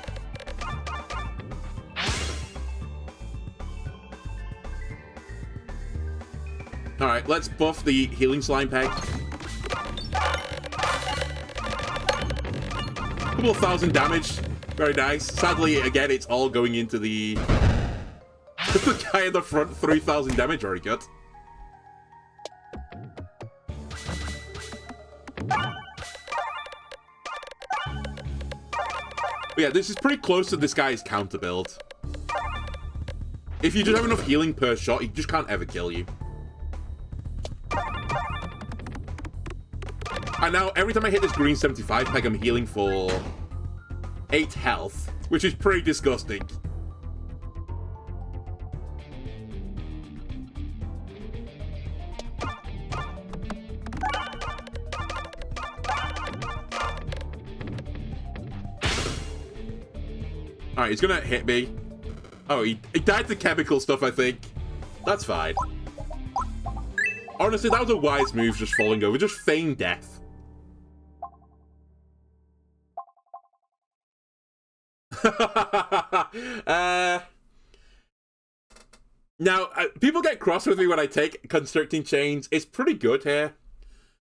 A: Alright, let's buff the healing slime peg. Couple of thousand damage. Very nice. Sadly, again, it's all going into the guy in the front. 3,000 damage. Very good. But yeah, this is pretty close to this guy's counter build. If you just have enough healing per shot, he just can't ever kill you. And now, every time I hit this green 75 peg, I'm healing for 8 health, which is pretty disgusting. Alright, he's gonna hit me. Oh, he died to chemical stuff, I think. That's fine. Honestly, that was a wise move, just falling over. Just feign death. Now, people get cross with me when I take Constricting Chains. It's pretty good here.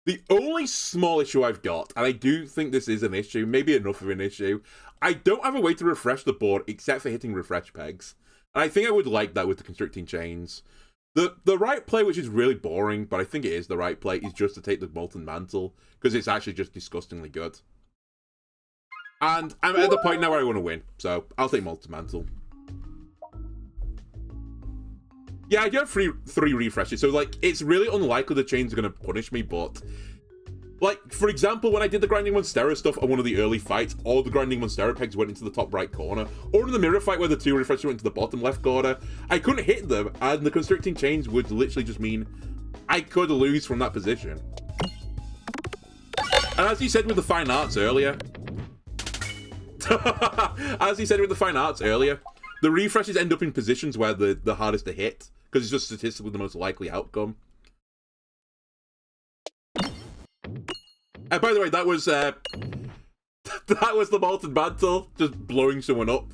A: The only small issue I've got, and I do think this is an issue, maybe enough of an issue, I don't have a way to refresh the board except for hitting refresh pegs. And I think I would like that with the Constricting Chains. The right play, which is really boring, but I think it is the right play, is just to take the Molten Mantle, because it's actually just disgustingly good. And I'm at the point now where I want to win, so I'll take Molten Mantle. Yeah, I do have three refreshes, so, like, it's really unlikely the chains are going to punish me, but... Like, for example, when I did the Grinding Monstera stuff on one of the early fights, all the Grinding Monstera pegs went into the top right corner, or in the mirror fight where the 2 refreshes went to the bottom left corner, I couldn't hit them, and the Constricting Chains would literally just mean I could lose from that position. And as you said with the fine arts earlier... the refreshes end up in positions where the hardest to hit, because it's just statistically the most likely outcome. And by the way, that was the Molten Mantle, just blowing someone up.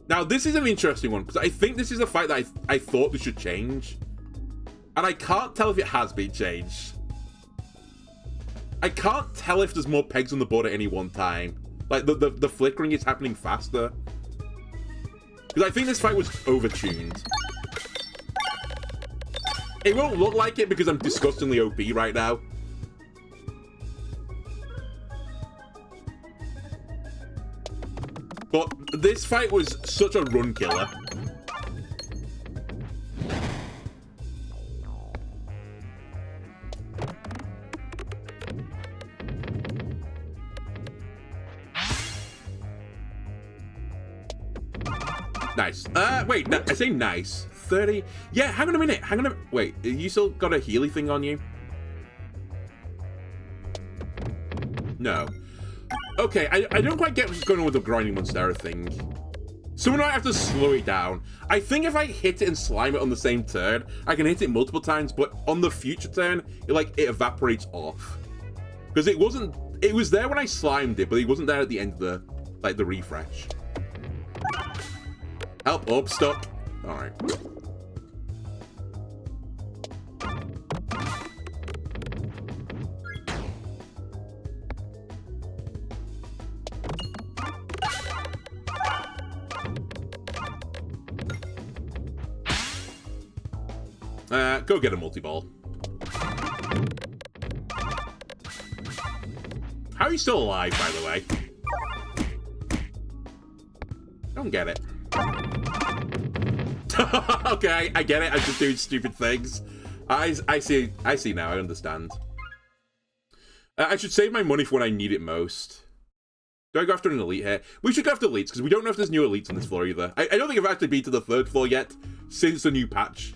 A: Now, this is an interesting one, because I think this is a fight that I thought they should change. And I can't tell if it has been changed. I can't tell if there's more pegs on the board at any one time. Like, the flickering is happening faster. Because I think this fight was overtuned. It won't look like it because I'm disgustingly OP right now. But this fight was such a run killer. Nice. Wait, I say nice. 30? Yeah, hang on a minute. Wait, you still got a Healy thing on you? No. Okay, I don't quite get what's going on with the Grinding Monstera thing. Someone might have to slow it down. I think if I hit it and slime it on the same turn, I can hit it multiple times, but on the future turn, it evaporates off. Because it was there when I slimed it, but it wasn't there at the end of the refresh. Help, up, stuck. Alright. Go get a multi-ball. How are you still alive, by the way? Don't get it. Okay, I get it. I'm just doing stupid things. I see now. I understand. I should save my money for when I need it most. Do I go after an elite here? We should go after elites, because we don't know if there's new elites on this floor either. I don't think I've actually been to the 3rd floor yet, since the new patch.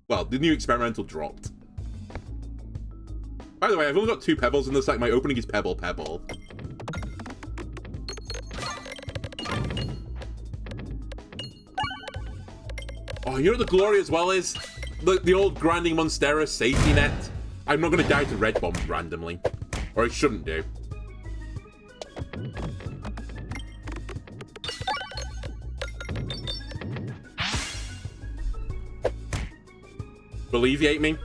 A: Well, the new experimental dropped. By the way, I've only got 2 pebbles in this, like my opening is Pebble. Oh, you know what the glory as well is? The old Grinding Monstera safety net. I'm not going to die to red bombs randomly. Or I shouldn't do. Alleviate me.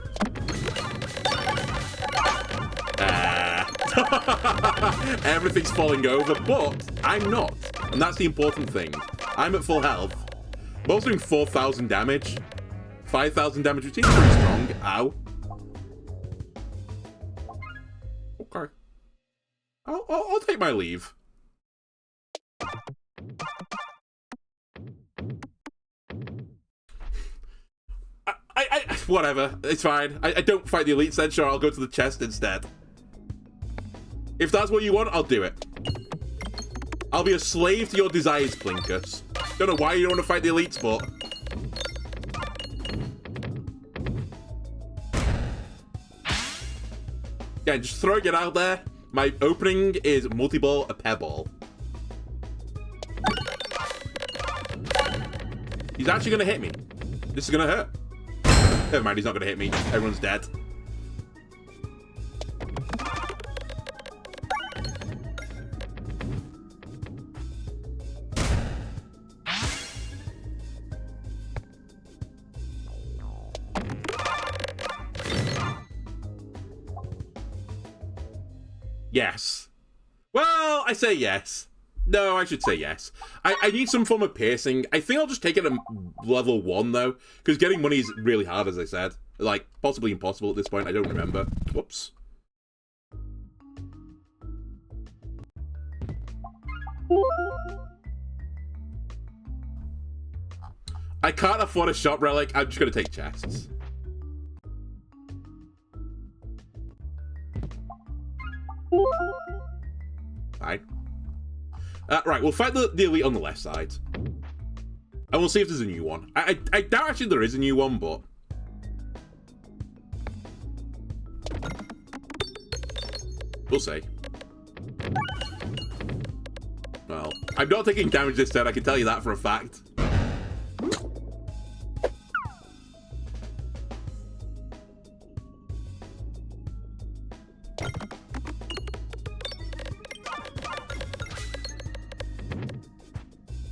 A: Everything's falling over, but I'm not. And that's the important thing. I'm at full health. I'm also doing 4,000 damage. 5,000 damage, which seems pretty strong. Ow. Okay. I'll take my leave. Whatever. It's fine. I don't fight the elites then. Sure, I'll go to the chest instead. If that's what you want, I'll do it. I'll be a slave to your desires, Plinkus. Don't know why you don't want to fight the elites, but... Yeah, just throwing it out there. My opening is multi-ball, a pebble. He's actually going to hit me. This is going to hurt. Never mind, he's not going to hit me. Everyone's dead. Yes. Well, I say yes. No, I should say yes. I need some form of piercing. I think I'll just take it at level 1, though, because getting money is really hard, as I said. Like, possibly impossible at this point. I don't remember. Whoops. I can't afford a shop relic. I'm just going to take chests. Fine. Right, we'll fight the elite on the left side. And we'll see if there's a new one. I doubt actually there is a new one, but... we'll see. Well, I'm not taking damage this turn, I can tell you that for a fact.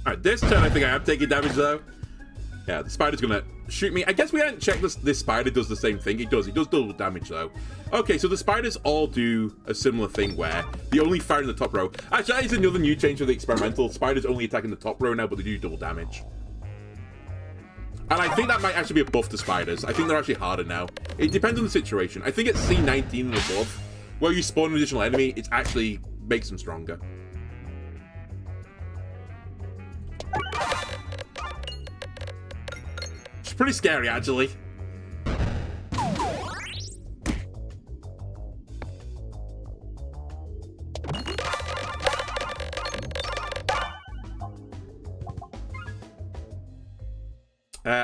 A: Alright, this turn I think I am taking damage though. Yeah, the spider's gonna shoot me. I guess we haven't checked this spider does the same thing. It does double damage though. Okay, so the spiders all do a similar thing where they only fire in the top row. Actually, that is another new change for the experimental. Spiders only attack in the top row now, but they do double damage. And I think that might actually be a buff to spiders. I think they're actually harder now. It depends on the situation. I think it's C19 and above, where you spawn an additional enemy, it actually makes them stronger. It's pretty scary, actually.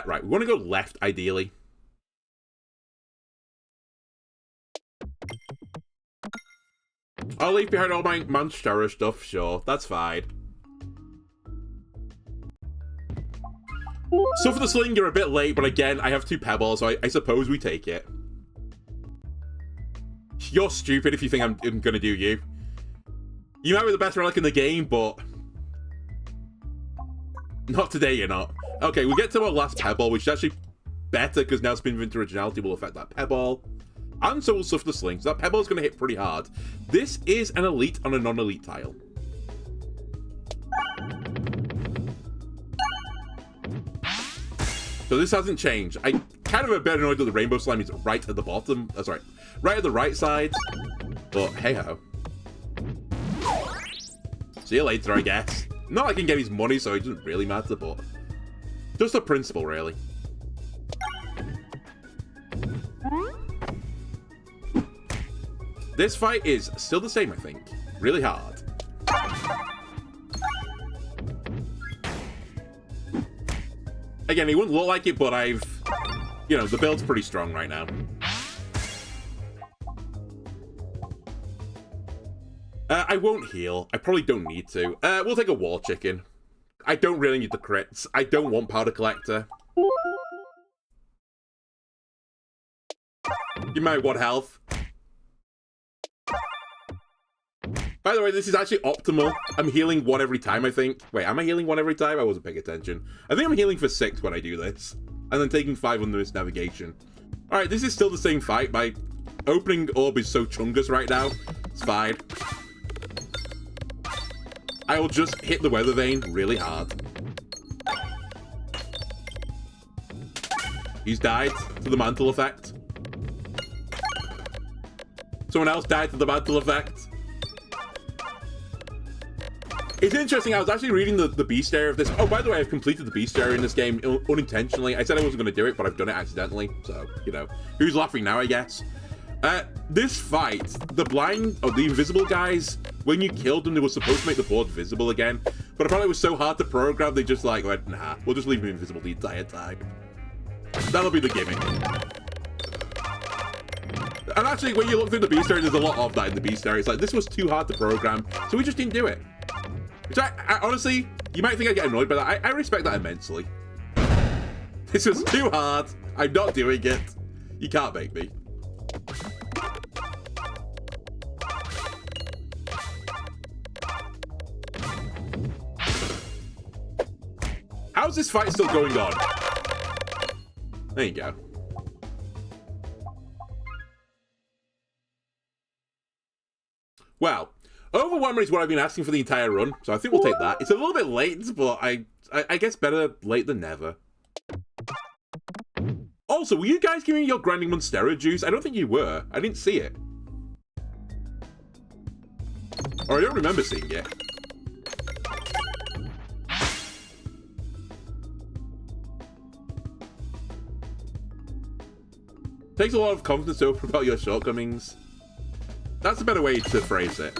A: Right, we want to go left, ideally. I'll leave behind all my Monstera stuff, sure, that's fine. So for the sling, you're a bit late, but again, I have 2 pebbles, so I suppose we take it. You're stupid if you think I'm gonna do you. You might be the best relic in the game, but... not today, you're not. Okay, we get to our last pebble, which is actually better, because now Spin Vintage Originality will affect that pebble. And so will Suffer the Sling, so that pebble is going to hit pretty hard. This is an elite on a non-elite tile. So this hasn't changed. I kind of a bit annoyed that the Rainbow Slime is right at the bottom. That's right. Right at the right side. But hey-ho. See you later, I guess. Not like I can get his money, so it doesn't really matter, but... just a principle, really. This fight is still the same, I think. Really hard. Again, it wouldn't look like it, but I've... you know, the build's pretty strong right now. I won't heal. I probably don't need to. We'll take a wall chicken. I don't really need the crits. I don't want powder collector. You might want health. By the way, this is actually optimal. I'm healing 1 every time, I think. Wait, am I healing 1 every time? I wasn't paying attention. I think I'm healing for 6 when I do this. And then taking 5 on this navigation. Alright, this is still the same fight. My opening orb is so chungus right now. It's fine. I will just hit the weather vane really hard. He's died to the mantle effect. Someone else died to the mantle effect. It's interesting, I was actually reading the bestiary of this. Oh, by the way, I've completed the bestiary in this game unintentionally. I said I wasn't going to do it, but I've done it accidentally. So, you know, who's laughing now, I guess? This fight, the invisible guys, when you killed them, they were supposed to make the board visible again. But apparently it was so hard to program, they just like went, nah, we'll just leave them invisible the entire time. That'll be the gimmick. And actually, when you look through the bestiary, there's a lot of that in the bestiary. It's like, this was too hard to program, so we just didn't do it. Which I honestly, you might think I get annoyed by that. I respect that immensely. This was too hard. I'm not doing it. You can't make me. How's this fight still going on? There you go. Well, Overwhelmer is what I've been asking for the entire run, so I think we'll take that. It's a little bit late, but I guess better late than never. Also, were you guys giving me your grinding Monstera juice? I don't think you were. I didn't see it. Or I don't remember seeing it. Takes a lot of confidence to open about your shortcomings. That's a better way to phrase it.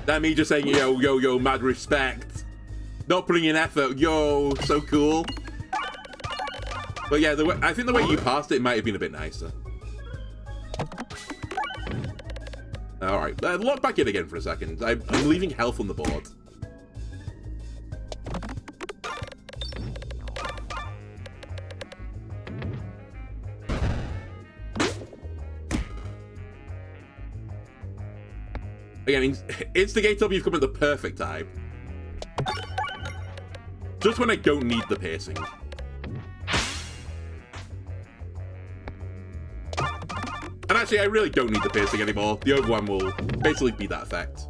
A: That me just saying, yo, mad respect. Not putting in effort, yo, so cool. But yeah, I think the way you passed it might have been a bit nicer. Alright, log back in again for a second. I'm leaving health on the board. Again, instigate up, you've come at the perfect time. Just when I don't need the piercing. And actually, I really don't need the piercing anymore. The overwhelm will basically be that effect.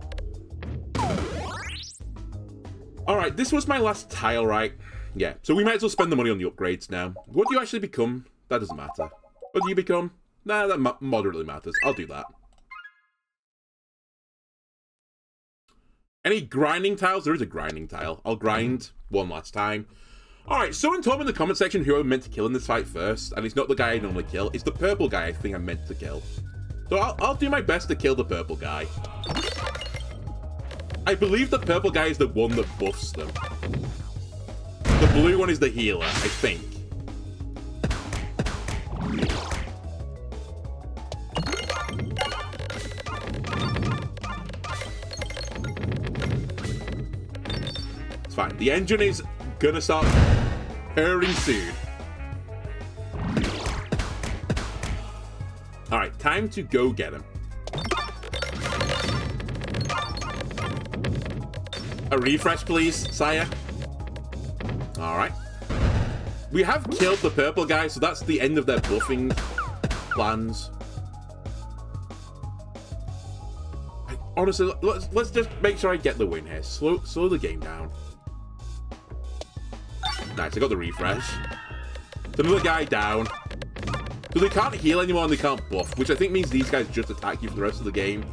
A: Alright, this was my last tile, right? Yeah, so we might as well spend the money on the upgrades now. What do you actually become? That doesn't matter. What do you become? Nah, that moderately matters. I'll do that. Any grinding tiles? There is a grinding tile. I'll grind one last time. Alright, someone told me in the comment section who I'm meant to kill in this fight first, and it's not the guy I normally kill. It's the purple guy I think I'm meant to kill. So I'll do my best to kill the purple guy. I believe the purple guy is the one that buffs them. The blue one is the healer, I think. Fine. The engine is gonna start purring soon. Alright, time to go get him. A refresh, please, sire. Alright. We have killed the purple guy, so that's the end of their buffing plans. Honestly, let's just make sure I get the win here. Slow the game down. Nice, I got the refresh. Another guy down. So they can't heal anymore and they can't buff, which I think means these guys just attack you for the rest of the game.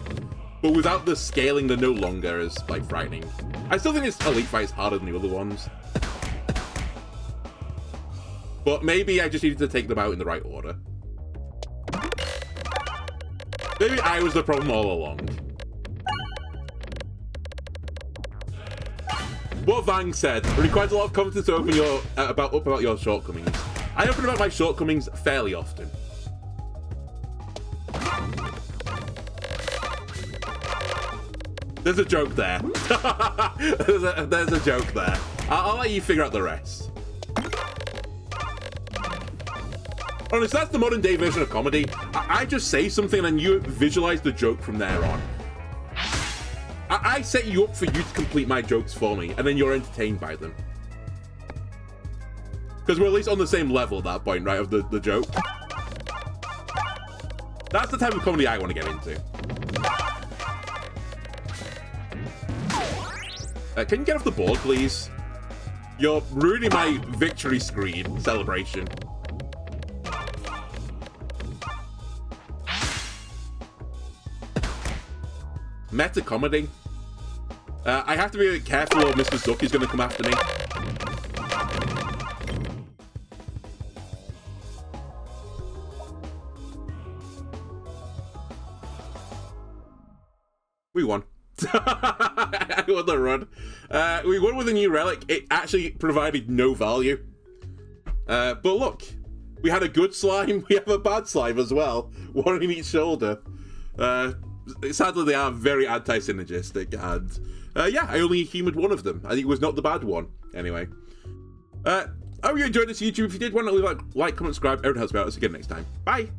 A: But without the scaling, they're no longer as, like, frightening. I still think this elite fight is harder than the other ones. But maybe I just needed to take them out in the right order. Maybe I was the problem all along. What Vang said, it requires a lot of confidence to open your about your shortcomings. I open about my shortcomings fairly often. There's a joke there. there's a joke there. I'll let you figure out the rest. Honestly, that's the modern day version of comedy. I just say something and you visualize the joke from there on. I set you up for you to complete my jokes for me, and then you're entertained by them. Because we're at least on the same level at that point, right, of the joke. That's the type of comedy I want to get into. Can you get off the board, please? You're ruining my victory screen celebration. Meta comedy. I have to be a bit careful or Mr. Zuck is going to come after me. We won. I won the run. We won with a new relic. It actually provided no value. But look, we had a good slime. We have a bad slime as well. One in each shoulder. Sadly, they are very anti-synergistic, and yeah, I only humored one of them. I think it was not the bad one. Anyway, I hope you enjoyed this YouTube. If you did, why not leave a like, comment, subscribe. Everyone helps me out. I'll see you again next time. Bye.